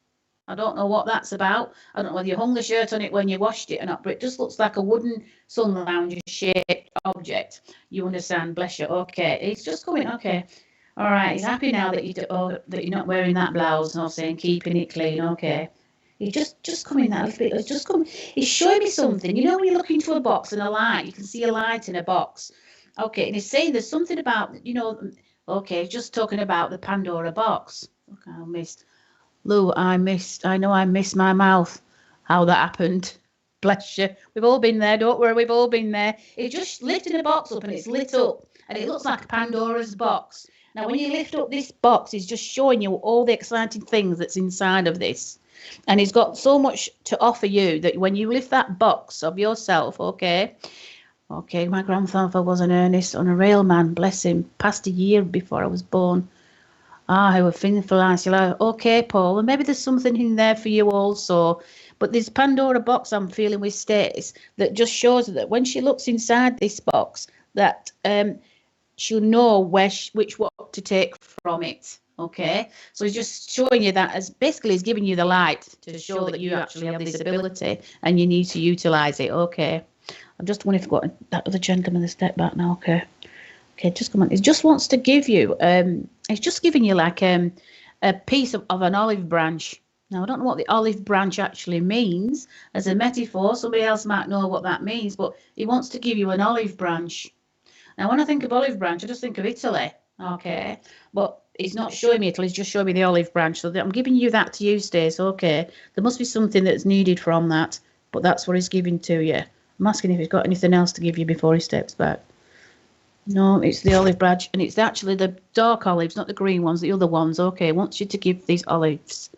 I don't know what that's about. I don't know whether you hung the shirt on it when you washed it or not, but it just looks like a wooden sun lounger shaped object. You understand? Bless you. Okay, it's just coming. Okay, all right. He's happy now that that you're not wearing that blouse. And I'm saying keeping it clean. Okay. He's just coming that little bit. It's just coming. He's showing me something. You know when you look into a box and a light, you can see a light in a box. Okay, and he's saying there's something about Okay, just talking about the Pandora box. Okay, I missed. Lou, I know I missed my mouth. How that happened. Bless you. We've all been there, don't worry, we've all been there. It's just lifting a box up and it's lit up. And it looks like Pandora's box. Now, when you lift up this box, he's just showing you all the exciting things that's inside of this. And he's got so much to offer you that when you lift that box of yourself, okay, my grandfather was an earnest on a railman, bless him, passed a year before I was born. I was thinking, like, okay, Paul, and maybe there's something in there for you also. But this Pandora box I'm feeling with Stace that just shows that when she looks inside this box, that she'll know which what to take from it. Okay, so he's just showing you that as basically he's giving you the light to show that you actually have this ability and you need to utilize it. Okay, I'm just wondering if I've got that other gentleman to step back now. Okay, just come on. He just wants to give you, he's just giving you like a piece of an olive branch. Now, I don't know what the olive branch actually means as a metaphor. Somebody else might know what that means, but he wants to give you an olive branch. Now, when I think of olive branch, I just think of Italy. Okay, but he's not showing me Italy, he's just showing me the olive branch. So I'm giving you that to you, Stace. Okay, there must be something that's needed from that, but that's what he's giving to you. I'm asking if he's got anything else to give you before he steps back. No, it's the olive branch, and it's actually the dark olives, not the green ones, the other ones. Okay, wants you to give these olives.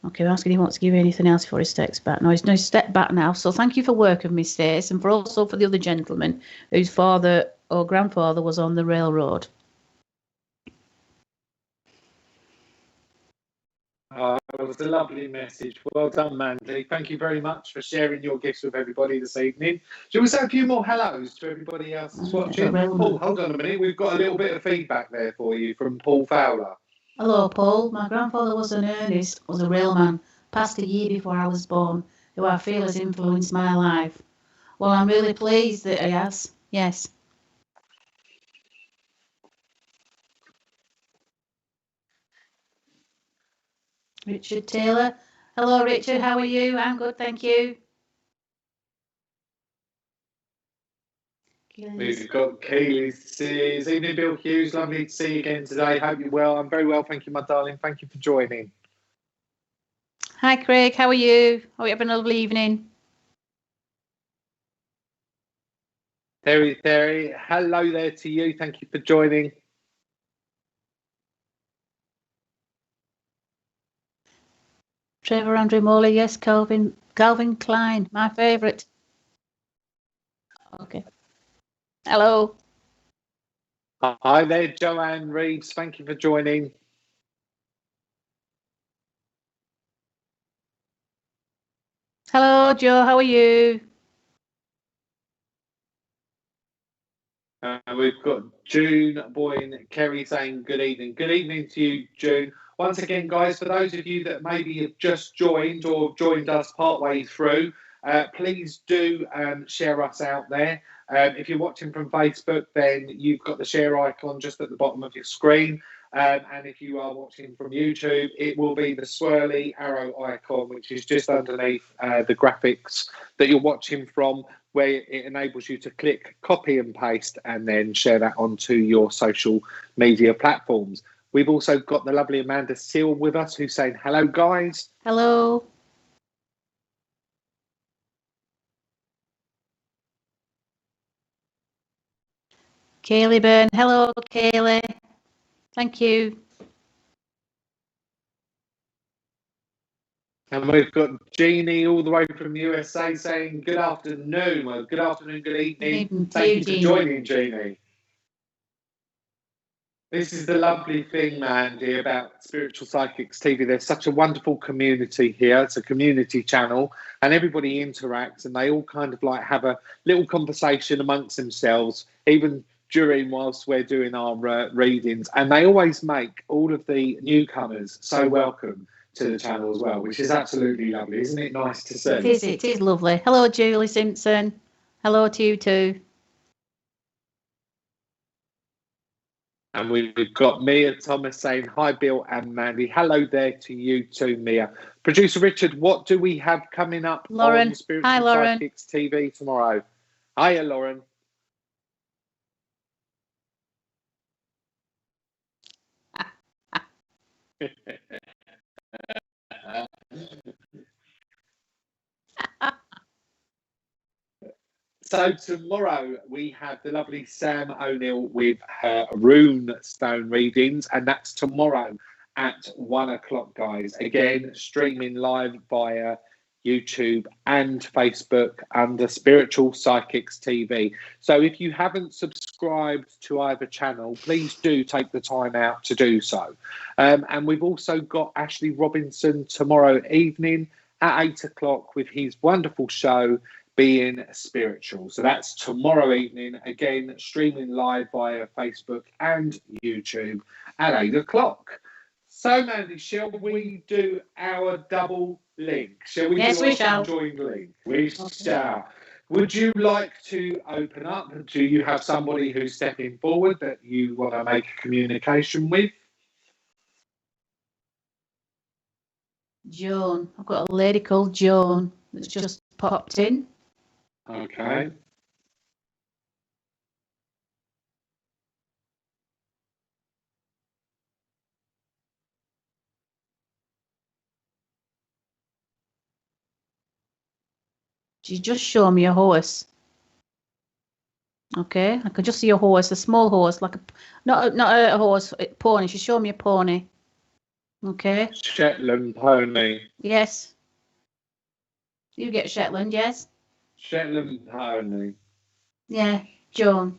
Okay, I'm asking if he wants to give you anything else before he steps back. No, he's no step back now. So thank you for working with me, Stace, and for the other gentleman whose father or grandfather was on the railroad. It was a lovely message. Well done, Mandy. Thank you very much for sharing your gifts with everybody this evening. Shall we say a few more hellos to everybody else that's watching? Paul, hold on a minute. We've got a little bit of feedback there for you from Paul Fowler. Hello, Paul. My grandfather was a railman, passed a year before I was born, who I feel has influenced my life. Well, I'm really pleased that he has. Yes. Richard Taylor. Hello, Richard. How are you? I'm good, thank you. We've got Keely says, evening, Bill Hughes. Lovely to see you again today. Hope you're well. I'm very well, thank you, my darling. Thank you for joining. Hi, Craig. How are you? Hope you're having a lovely evening. Terry, hello there to you. Thank you for joining. Trevor Andrew Morley, yes. Calvin Klein, my favourite. Okay. Hello. Hi there, Joanne Reeves. Thank you for joining. Hello, Joe. How are you? We've got June Boyne Kerry saying good evening. Good evening to you, June. Once again, guys, for those of you that maybe have just joined or joined us partway through, please do share us out there. If you're watching from Facebook, then you've got the share icon just at the bottom of your screen. And if you are watching from YouTube, it will be the swirly arrow icon, which is just underneath the graphics that you're watching from, where it enables you to click copy and paste and then share that onto your social media platforms. We've also got the lovely Amanda Seal with us, who's saying, hello, guys. Hello. Kaylee Byrne. Hello, Kaylee. Thank you. And we've got Jeannie all the way from the USA saying good afternoon. Well, good afternoon, good evening. Thank you for joining, Jeannie. This is the lovely thing, Mandy, about Spiritual Psychics TV. There's such a wonderful community here. It's a community channel, and everybody interacts, and they all kind of like have a little conversation amongst themselves, even during whilst we're doing our readings. And they always make all of the newcomers so welcome to the channel as well, which is absolutely lovely. Isn't it nice to see? It is lovely. Hello, Julie Simpson. Hello to you too. And we've got Mia Thomas saying, hi, Bill and Mandy. Hello there to you too, Mia. Producer Richard, what do we have coming up Lauren. on Spiritual Hi, Lauren. Psychics TV tomorrow? Hiya, Lauren. So tomorrow we have the lovely Sam O'Neill with her rune stone readings, and that's tomorrow at 1 o'clock, guys. Again, streaming live via YouTube and Facebook under Spiritual Psychics TV. So if you haven't subscribed to either channel, please do take the time out to do so. And we've also got Ashley Robinson tomorrow evening at 8 o'clock with his wonderful show, Being Spiritual. So that's tomorrow evening, again, streaming live via Facebook and YouTube at 8 o'clock. So, Mandy, shall we do our double link? Shall we? Yes, do we our shall. Joint link? We shall. Would you like to open up? Do you have somebody who's stepping forward that you want to make communication with? Joan. I've got a lady called Joan that's just popped in. Okay. She's just shown me a horse. Okay, I can just see a horse, a small horse, like not a horse, a pony. She's showing me a pony. Okay. Shetland pony. Yes. You get Shetland, yes? Shetland pony. Yeah, Joan.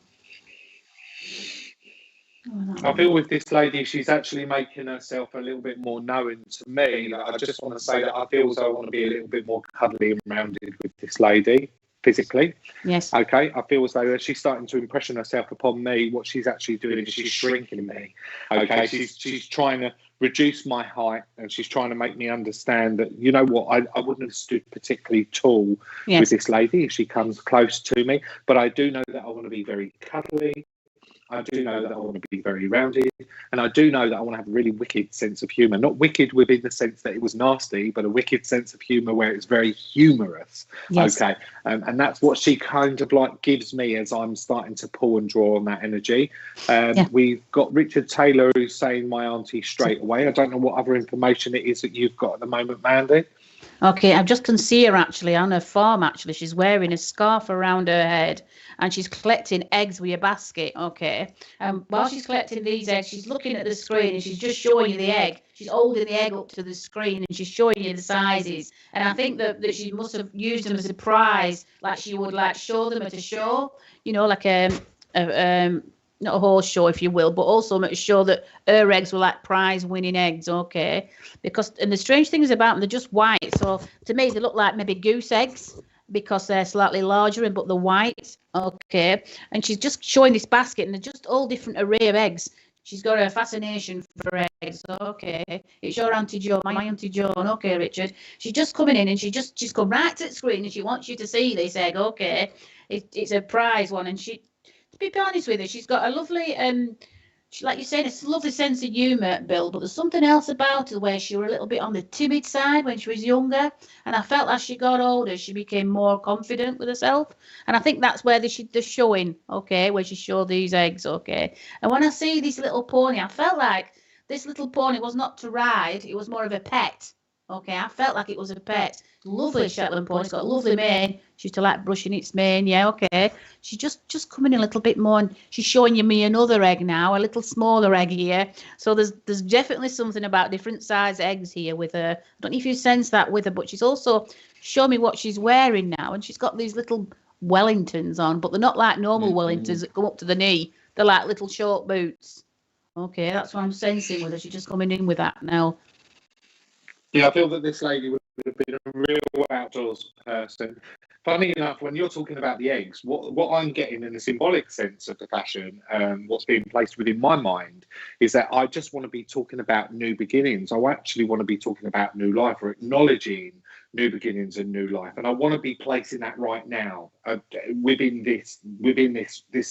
I feel with this lady, she's actually making herself a little bit more known to me. Like, I just want to say that I feel as though I want to be a little bit more cuddly and rounded with this lady, physically. Yes. Okay, I feel as though as she's starting to impression herself upon me, what she's actually doing is she's shrinking me. Okay, she's trying to reduce my height, and she's trying to make me understand that, you know what, I wouldn't have stood particularly tall with this lady if she comes close to me, but I do know that I want to be very cuddly. I do know that I want to be very rounded, and I do know that I want to have a really wicked sense of humour. Not wicked within the sense that it was nasty, but a wicked sense of humour where it's very humorous. Yes. Okay, and that's what she kind of like gives me as I'm starting to pull and draw on that energy. We've got Richard Taylor who's saying my auntie straight away. I don't know what other information it is that you've got at the moment, Mandy. Okay, I just can see her actually on her farm. Actually, she's wearing a scarf around her head, and she's collecting eggs with a basket. Okay, and while she's collecting these eggs, she's looking at the screen and she's just showing you the egg. She's holding the egg up to the screen and she's showing you the sizes. And I think that she must have used them as a prize, like she would like show them at a show, you know, like not a horse show, if you will, but also to show that her eggs were like prize-winning eggs, okay? Because, and the strange thing is about them, they're just white. So to me, they look like maybe goose eggs because they're slightly larger, but they're white, okay? And she's just showing this basket, and they're just all different array of eggs. She's got a fascination for eggs, okay? It's your Auntie Joan, my Auntie Joan, okay, Richard? She's just coming in, and she's come right to the screen, and she wants you to see this egg, okay? It's a prize one, and to be honest with her, she's got a lovely, like you said, it's a lovely sense of humour, Bill, but there's something else about her where she was a little bit on the timid side when she was younger, and I felt as she got older, she became more confident with herself, and I think that's where they're showing, okay, where she showed these eggs, okay, and when I see this little pony, I felt like this little pony was not to ride, it was more of a pet, okay, I felt like it was a pet. Lovely Shetland pony. It's got a lovely mane. She used to like brushing its mane. Yeah, okay. She's just coming in a little bit more, and she's showing me another egg now, a little smaller egg here. So there's definitely something about different size eggs here with her. I don't know if you sense that with her, but she's also showing me what she's wearing now, and she's got these little Wellingtons on, but they're not like normal Wellingtons that come up to the knee. They're like little short boots. Okay, that's what I'm sensing with her. She's just coming in with that now. Yeah, I feel that this lady would have been a real outdoors person, funny enough, when you're talking about the eggs, what I'm getting in the symbolic sense of the fashion, what's being placed within my mind is that I just want to be talking about new beginnings. I actually want to be talking about new life, or acknowledging new beginnings and new life, and I want to be placing that right now, within this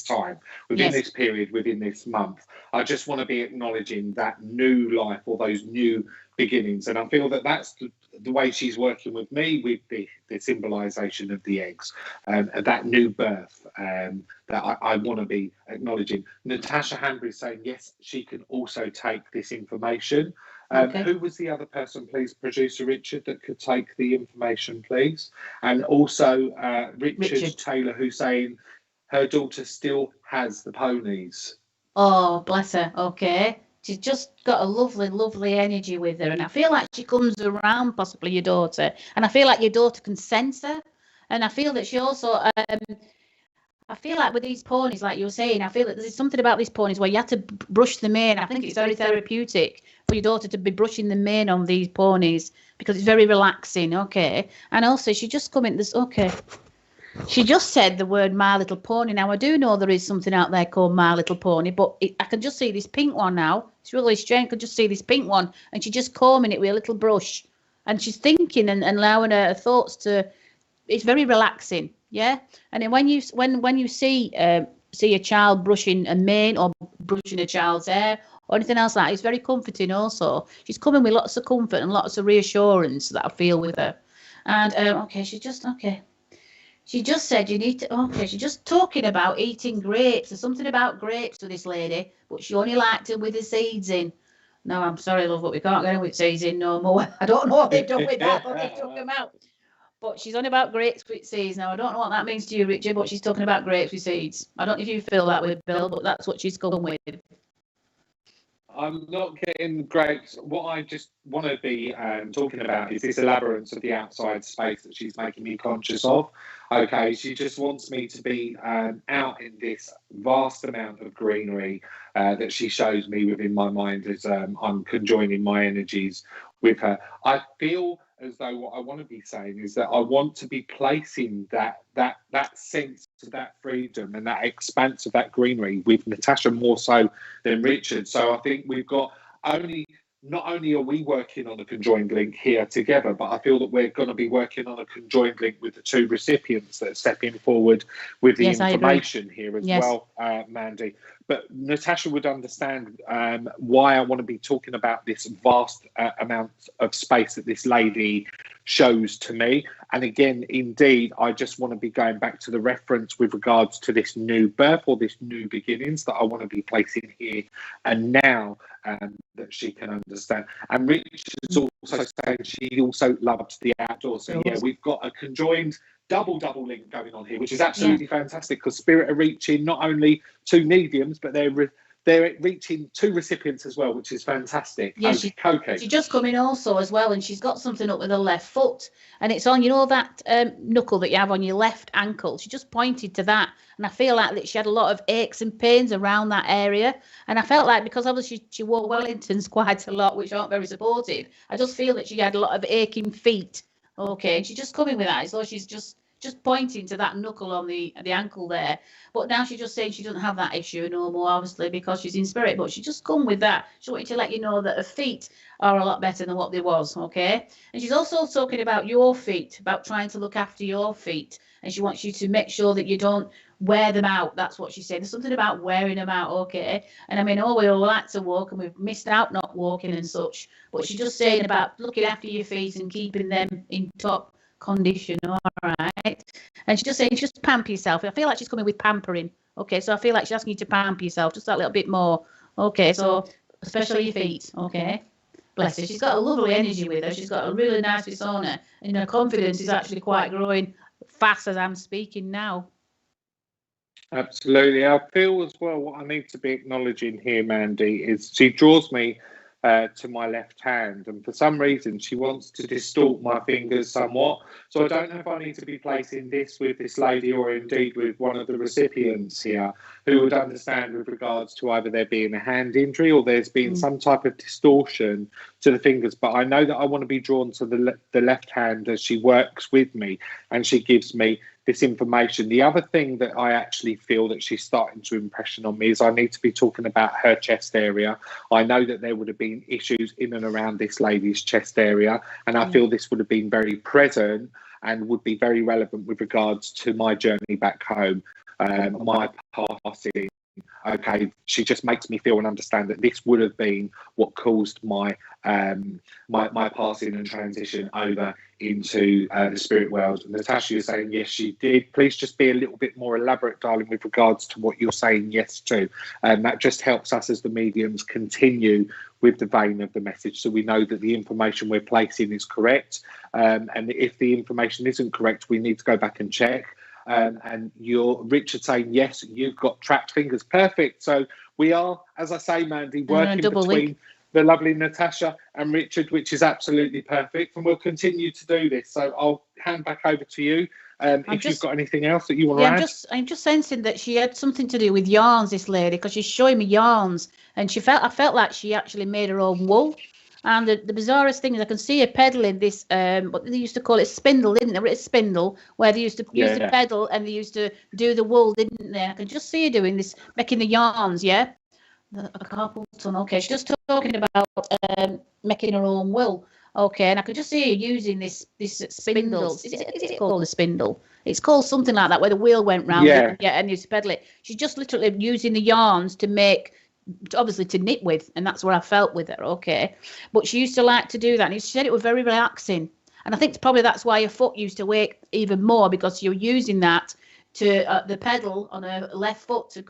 time, within this period, within this month. I just want to be acknowledging that new life, or those new beginnings, and I feel that that's the way she's working with me, with the symbolisation of the eggs, and that new birth, that I want to be acknowledging. Natasha Hanbury is saying yes, she can also take this information. Who was the other person, please, producer Richard, that could take the information, please? And also Richard Taylor, who's saying her daughter still has the ponies. Oh, bless her. Okay. She's just got a lovely, lovely energy with her. And I feel like she comes around, possibly your daughter. And I feel like your daughter can sense her. And I feel that she also, I feel like with these ponies, like you were saying, I feel that there's something about these ponies where you have to brush the mane. I think it's very therapeutic for your daughter to be brushing the mane on these ponies because it's very relaxing. Okay. And also, she just come in this, okay. She just said the word My Little Pony. Now, I do know there is something out there called My Little Pony, but I can just see this pink one now. It's really strange. I can just see this pink one, and she's just combing it with a little brush. And she's thinking and allowing her thoughts to... It's very relaxing, yeah? And then when you see a child brushing a mane or brushing a child's hair or anything else like that, it's very comforting also. She's coming with lots of comfort and lots of reassurance that I feel with her. And, okay, she just said you need to, okay, she's just talking about eating grapes. There's something about grapes to this lady, but she only liked them with the seeds in. No, I'm sorry, love, but we can't get them with seeds in no more. I don't know what they've done with that, but they took them out. But she's on about grapes with seeds. Now, I don't know what that means to you, Richard, but she's talking about grapes with seeds. I don't know if you feel that way, Bill, but that's what she's going with. I'm not getting grapes. What I just want to be talking about is this elaborance of the outside space that she's making me conscious of. Okay, she just wants me to be out in this vast amount of greenery that she shows me within my mind as I'm conjoining my energies with her. I feel as though what I want to be saying is that I want to be placing that sense of that freedom and that expanse of that greenery with Natasha more so than Richard. So I think we've got not only are we working on a conjoined link here together, but I feel that we're going to be working on a conjoined link with the two recipients that are stepping forward with the information here as well, Mandy. But Natasha would understand why I want to be talking about this vast amount of space that this lady shows to me. And again, indeed, I just want to be going back to the reference with regards to this new birth or this new beginnings that I want to be placing here and now, that she can understand. And Richard's also saying she also loved the outdoors. So yeah, we've got a conjoined double link going on here, which is absolutely fantastic, because Spirit are reaching not only two mediums, but they're reaching two recipients as well, which is fantastic. Yeah, she's just coming also as well, and she's got something up with her left foot, and it's on, you know, that knuckle that you have on your left ankle. She just pointed to that, and I feel like that she had a lot of aches and pains around that area, and I felt like, because obviously she wore Wellingtons quite a lot, which aren't very supportive, I just feel that she had a lot of aching feet. Okay, and she's just coming with that, so she's just pointing to that knuckle on the ankle there. But now she's just saying she doesn't have that issue no more, obviously, because she's in spirit. But she just come with that. She wanted to let you know that her feet are a lot better than what they was, okay? And she's also talking about your feet, about trying to look after your feet. And she wants you to make sure that you don't wear them out. That's what she said. There's something about wearing them out, okay? And I mean, we all like to walk, and we've missed out not walking and such. But she's just saying about looking after your feet and keeping them in top condition, all right? And she's just saying, just pamper yourself. I feel like she's coming with pampering, okay? So I feel like she's asking you to pamper yourself just that little bit more, okay? So especially your feet, okay? Bless her. She's got a lovely energy with her. She's got a really nice persona, and her confidence is actually quite growing fast as I'm speaking now. Absolutely. I feel as well what I need to be acknowledging here, Mandy, is she draws me to my left hand, and for some reason she wants to distort my fingers somewhat. So I don't know if I need to be placing this with this lady or indeed with one of the recipients here who would understand with regards to either there being a hand injury or there's been some type of distortion to the fingers. But I know that I want to be drawn to the left hand as she works with me and she gives me this information. The other thing that I actually feel that she's starting to impression on me is I need to be talking about her chest area. I know that there would have been issues in and around this lady's chest area, and I feel this would have been very present and would be very relevant with regards to my journey back home, my passing. Okay, she just makes me feel and understand that this would have been what caused my my passing and transition over into the spirit world. And Natasha is saying yes, she did. Please just be a little bit more elaborate, darling, with regards to what you're saying yes to. That just helps us as the mediums continue with the vein of the message, so we know that the information we're placing is correct. And if the information isn't correct, we need to go back and check. And you're Richard saying yes, you've got trapped fingers. Perfect. So we are, as I say, Mandy, working between the lovely Natasha and Richard, which is absolutely perfect, and we'll continue to do this. So I'll hand back over to you if you've got anything else that you want to add. I'm just sensing that she had something to do with yarns, this lady, because she's showing me yarns, and I felt like she actually made her own wool. And the bizarrest thing is I can see her peddling this, what they used to call it, spindle, didn't they? It's spindle, where they used to use the pedal and they used to do the wool, didn't they? I can just see her doing this, making the yarns, yeah? A carpal tunnel, okay. She's just talking about making her own wool, okay. And I could just see her using this spindle. Is it called a spindle? It's called something like that, where the wheel went round and used to pedal it. She's just literally using the yarns to make, obviously to knit with, and that's what I felt with her, okay. But she used to like to do that, and she said it was very relaxing, and I think probably that's why her foot used to wake even more, because you're using that to the pedal on her left foot to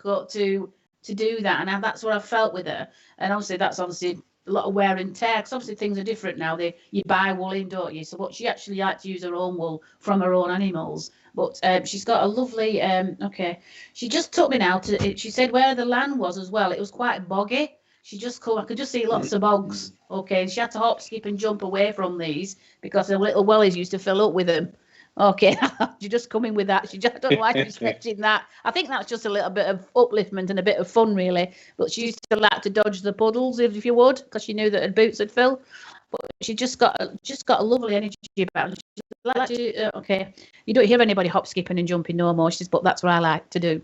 do that, and that's what I felt with her. And obviously that's obviously a lot of wear and tear, because obviously things are different now. You buy wool in, don't you? So what she actually liked to use her own wool from her own animals. But she's got a lovely, okay. She just took me now to, she said where the land was as well. It was quite boggy. I could just see lots of bogs. Okay, and she had to hop, skip and jump away from these because her little wellies used to fill up with them. Okay, you just come in with that. I don't know why she's fetching that. I think that's just a little bit of upliftment and a bit of fun, really. But she used to like to dodge the puddles, if you would, because she knew that her boots would fill. But she just got a lovely energy about her. Like okay, you don't hear anybody hop, skipping and jumping no more. She says, but that's what I like to do.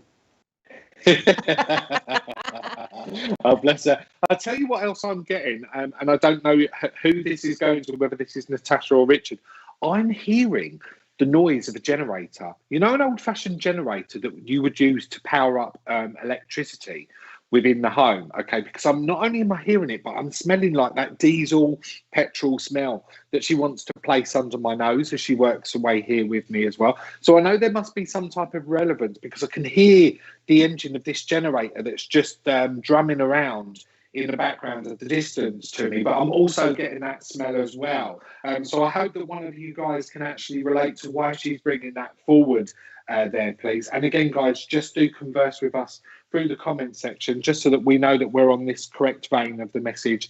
Oh, bless her. I'll tell you what else I'm getting, and I don't know who this is going to, whether this is Natasha or Richard. I'm hearing the noise of a generator. You know, an old-fashioned generator that you would use to power up electricity within the home, okay? Because I'm not only am I hearing it, but I'm smelling like that diesel petrol smell that she wants to place under my nose as she works away here with me as well. So I know there must be some type of relevance, because I can hear the engine of this generator that's just drumming around in the background at the distance to me, but I'm also getting that smell as well. So I hope that one of you guys can actually relate to why she's bringing that forward there, please. And again, guys, just do converse with us through the comment section, just so that we know that we're on this correct vein of the message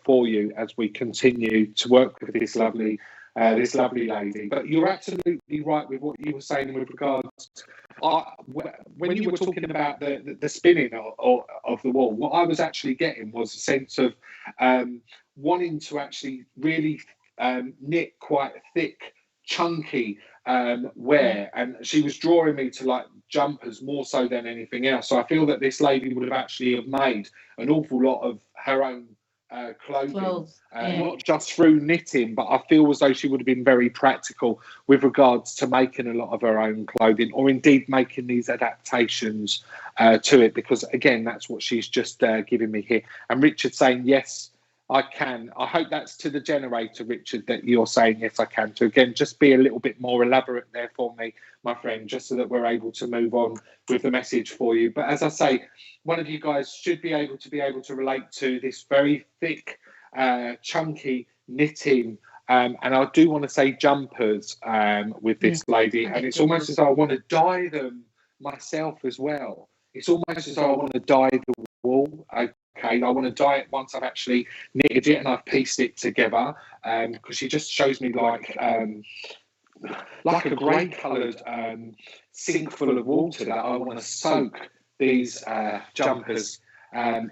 for you as we continue to work with this lovely lady. But you're absolutely right with what you were saying with regards to, when you were talking about the spinning of the wool, what I was actually getting was a sense of wanting to actually really knit quite thick, chunky wear, and she was drawing me to like jumpers more so than anything else. So I feel that this lady would have actually made an awful lot of her own clothing, not just through knitting, but I feel as though she would have been very practical with regards to making a lot of her own clothing, or indeed making these adaptations to it, because again, that's what she's just giving me here. And Richard saying yes, I can. I hope that's to the generator, Richard, that you're saying yes, I can. To again, just be a little bit more elaborate there for me, my friend, just so that we're able to move on with the message for you. But as I say, one of you guys should be able to relate to this very thick, chunky knitting, and I do want to say jumpers with this lady, and it's almost as though I want to dye them myself as well. It's almost as though I want to dye the wool. okay? I want to dye it once I've actually knitted it and I've pieced it together, because she just shows me like a grey coloured sink full of water that I want to soak these jumpers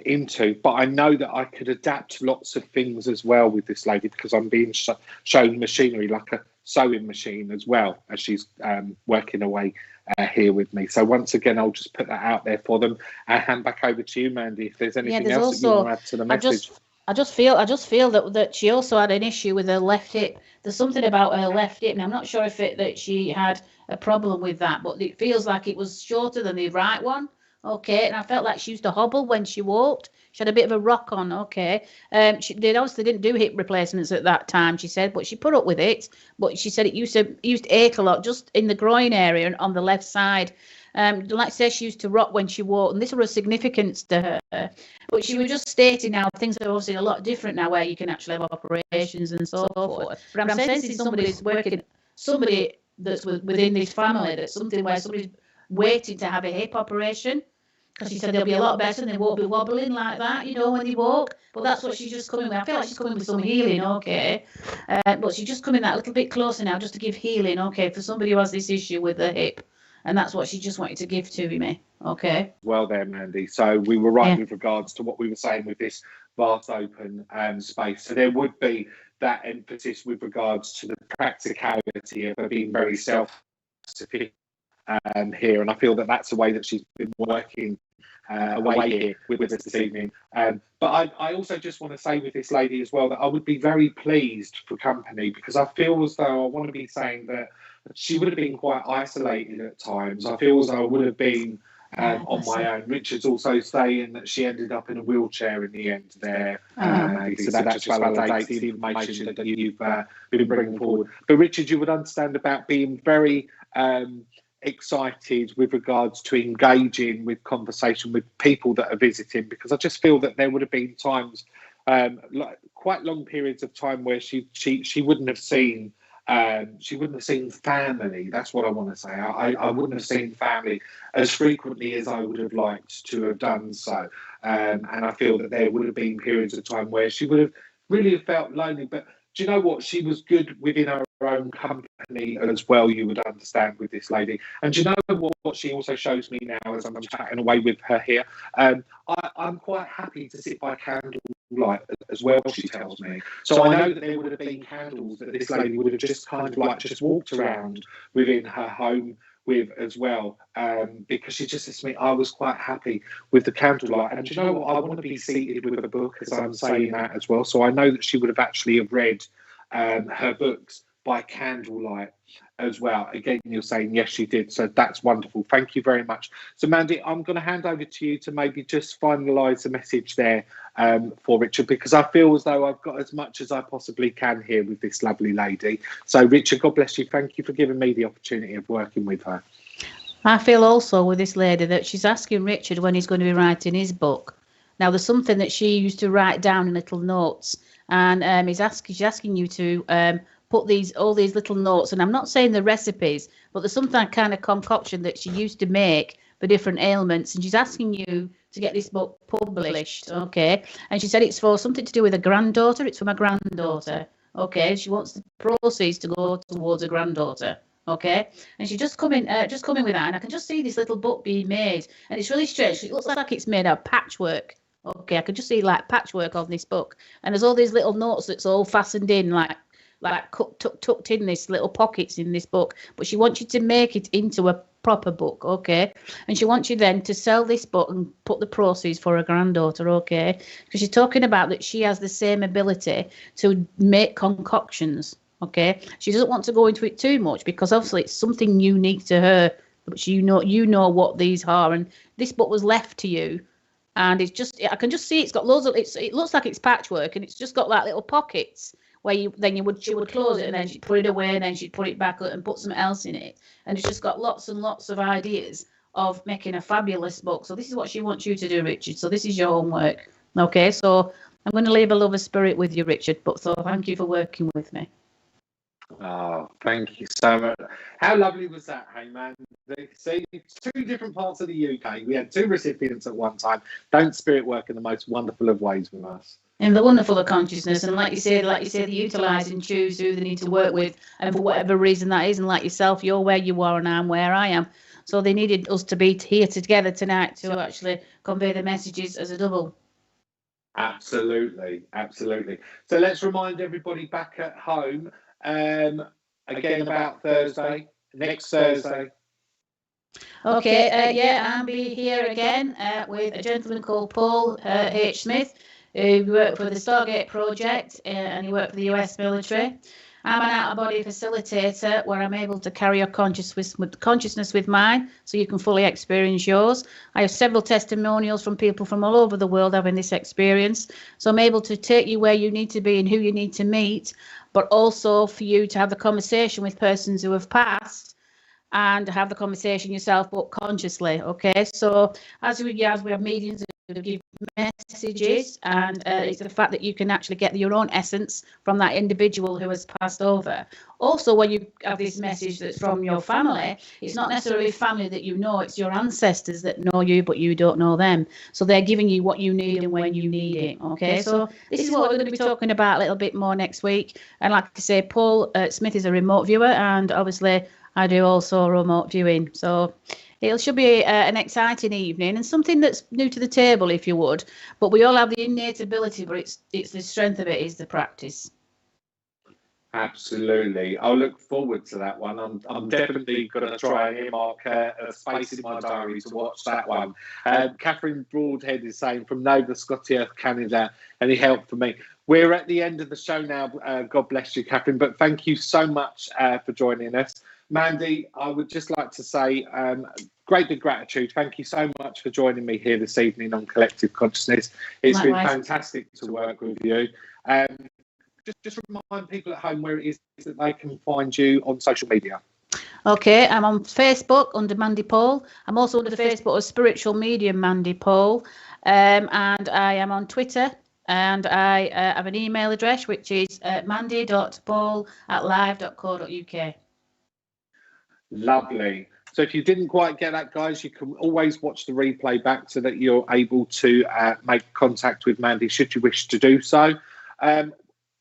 into. But I know that I could adapt lots of things as well with this lady, because I'm being shown machinery, like a sewing machine as well, as she's working away here with me. So once again, I'll just put that out there for them and hand back over to you, Mandy, if there's anything else that you want to add to the message. I just feel that she also had an issue with her left hip. There's something about her left hip, and I'm not sure that she had a problem with that, but it feels like it was shorter than the right one. Okay, and I felt like she used to hobble when she walked. She had a bit of a rock on. Okay, they obviously didn't do hip replacements at that time, she said, but she put up with it. But she said it used to ache a lot, just in the groin area and on the left side. Like I say, she used to rock when she walked, and this was a significance to her. But she was just stating now things are obviously a lot different now, where you can actually have operations and so forth. But I'm sensing somebody that's within this family, that's something where somebody's waiting to have a hip operation. Because she said they'll be a lot better and they won't be wobbling like that, when they walk. But that's what she's just coming with. I feel like she's coming with some healing, okay. But she's just coming that little bit closer now, just to give healing, okay, for somebody who has this issue with the hip. And that's what she just wanted to give to me, okay. Well there, Mandy. So we were right with regards to what we were saying with this vast open space. So there would be that emphasis with regards to the practicality of her being very self-sufficient here. And I feel that that's the way that she's been working away here with us this evening. But I also just want to say with this lady as well that I would be very pleased for company, because I feel as though I want to be saying that she would have been quite isolated at times. I feel as though I would have been on my own. Richard's also saying that she ended up in a wheelchair in the end there. So that just validates the information that you've been bringing forward. But Richard, you would understand about being very excited with regards to engaging with conversation with people that are visiting, because I just feel that there would have been times, like quite long periods of time, where she wouldn't have seen family. That's what I want to say. I wouldn't have seen family as frequently as I would have liked to have done so. And I feel that there would have been periods of time where she would have really felt lonely. But do you know what? She was good within her own company as well, you would understand, with this lady. And do you know what she also shows me now as I'm chatting away with her here? I'm quite happy to sit by candlelight as well, she tells me. So I know that there would have been candles that this lady would have just kind of like just walked around within her home with as well, because she just says to me, I was quite happy with the candlelight. And do you know what? I want to be seated with a book as I'm saying that as well. So I know that she would have actually have read her books by candlelight as well. Again, you're saying yes, she did. So that's wonderful. Thank you very much. So Mandy, I'm going to hand over to you to maybe just finalise the message there for Richard, because I feel as though I've got as much as I possibly can here with this lovely lady. So Richard, God bless you. Thank you for giving me the opportunity of working with her. I feel also with this lady that she's asking Richard when he's going to be writing his book. Now, there's something that she used to write down in little notes, and she's asking you to put all these little notes, and I'm not saying the recipes, but there's some kind of concoction that she used to make for different ailments, and she's asking you to get this book published, okay? And she said it's for something to do with a granddaughter. It's for my granddaughter, okay? She wants the proceeds to go towards a granddaughter, okay? And she's just coming with that, and I can just see this little book being made, and it's really strange. It looks like it's made out of patchwork. Okay, I could just see like patchwork on this book, and there's all these little notes that's all fastened in, like tucked in this little pockets in this book. But she wants you to make it into a proper book, okay? And she wants you then to sell this book and put the proceeds for her granddaughter, okay? Because she's talking about that she has the same ability to make concoctions, okay? She doesn't want to go into it too much because obviously it's something unique to her, but you know what these are, and this book was left to you. And it's just, I can just see it's got loads of, it looks like it's patchwork, and it's just got like little pockets where she would close it, and then she'd put it away, and then she'd put it back up and put something else in it. And it's just got lots and lots of ideas of making a fabulous book. So this is what she wants you to do, Richard. So this is your homework. Okay, so I'm going to leave a love of spirit with you, Richard. But so thank you for working with me. Oh, thank you so much. How lovely was that, hey man? See, 2 different parts of the UK. We had 2 recipients at one time. Don't spirit work in the most wonderful of ways with us. And the wonderful of consciousness, and like you say, they utilise and choose who they need to work with, and for whatever reason that is. And like yourself, you're where you are, and I'm where I am. So they needed us to be here together tonight to actually convey the messages as a double. Absolutely, absolutely. So let's remind everybody back at home again about Thursday, next Thursday. Okay, yeah, I'll be here again with a gentleman called Paul H. Smith, who worked for the Stargate Project and he worked for the US military. I'm an out-of-body facilitator where I'm able to carry your consciousness with mine so you can fully experience yours. I have several testimonials from people from all over the world having this experience. So I'm able to take you where you need to be and who you need to meet, but also for you to have the conversation with persons who have passed and have the conversation yourself, but consciously. Okay, so as we have mediums who give messages, and it's the fact that you can actually get your own essence from that individual who has passed over. Also, when you have this message that's from your family, it's not necessarily family that you know, it's your ancestors that know you, but you don't know them. So they're giving you what you need and when you need it. Okay, so this is what we're going to be talking about a little bit more next week. And like I say, Paul Smith is a remote viewer, and obviously I do also remote viewing. So it should be an exciting evening and something that's new to the table, if you would. But we all have the innate ability, but it's the strength of it is the practice. Absolutely. I'll look forward to that one. I'm definitely going to try and earmark a space in my diary to watch that one. Catherine Broadhead is saying from Nova Scotia, Canada, any help for me? We're at the end of the show now. God bless you, Catherine. But thank you so much for joining us. Mandy, I would just like to say great big gratitude. Thank you so much for joining me here this evening on Collective Consciousness. It's been fantastic to work with you. Just remind people at home where it is that they can find you on social media. Okay, I'm on Facebook under Mandy Paul. I'm also under Facebook as Spiritual Medium Mandy Paul. And I am on Twitter. And I have an email address, which is mandy.paul@live.co.uk. Lovely. So if you didn't quite get that, guys, you can always watch the replay back so that you're able to make contact with Mandy should you wish to do so.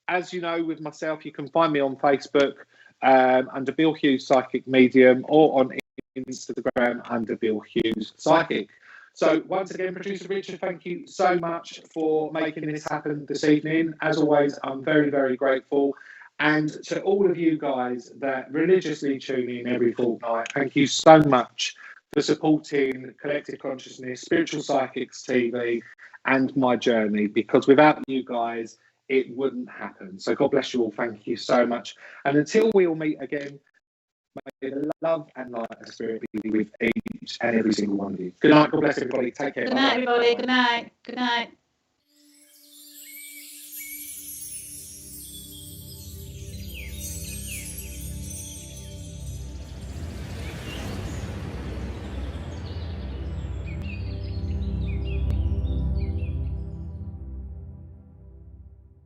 As you know, with myself, you can find me on Facebook under Bill Hughes Psychic Medium or on Instagram under Bill Hughes Psychic. So once again, Producer Richard, thank you so much for making this happen this evening. As always, I'm very, very grateful. And to all of you guys that religiously tune in every fortnight, thank you so much for supporting Collective Consciousness, Spiritual Psychics TV, and my journey, because without you guys, it wouldn't happen. So God bless you all. Thank you so much. And until we all meet again, may the love and light of spirit be with each and every single one of you. Good night. God bless everybody. Take care. Good night, everybody. Good night. Good night.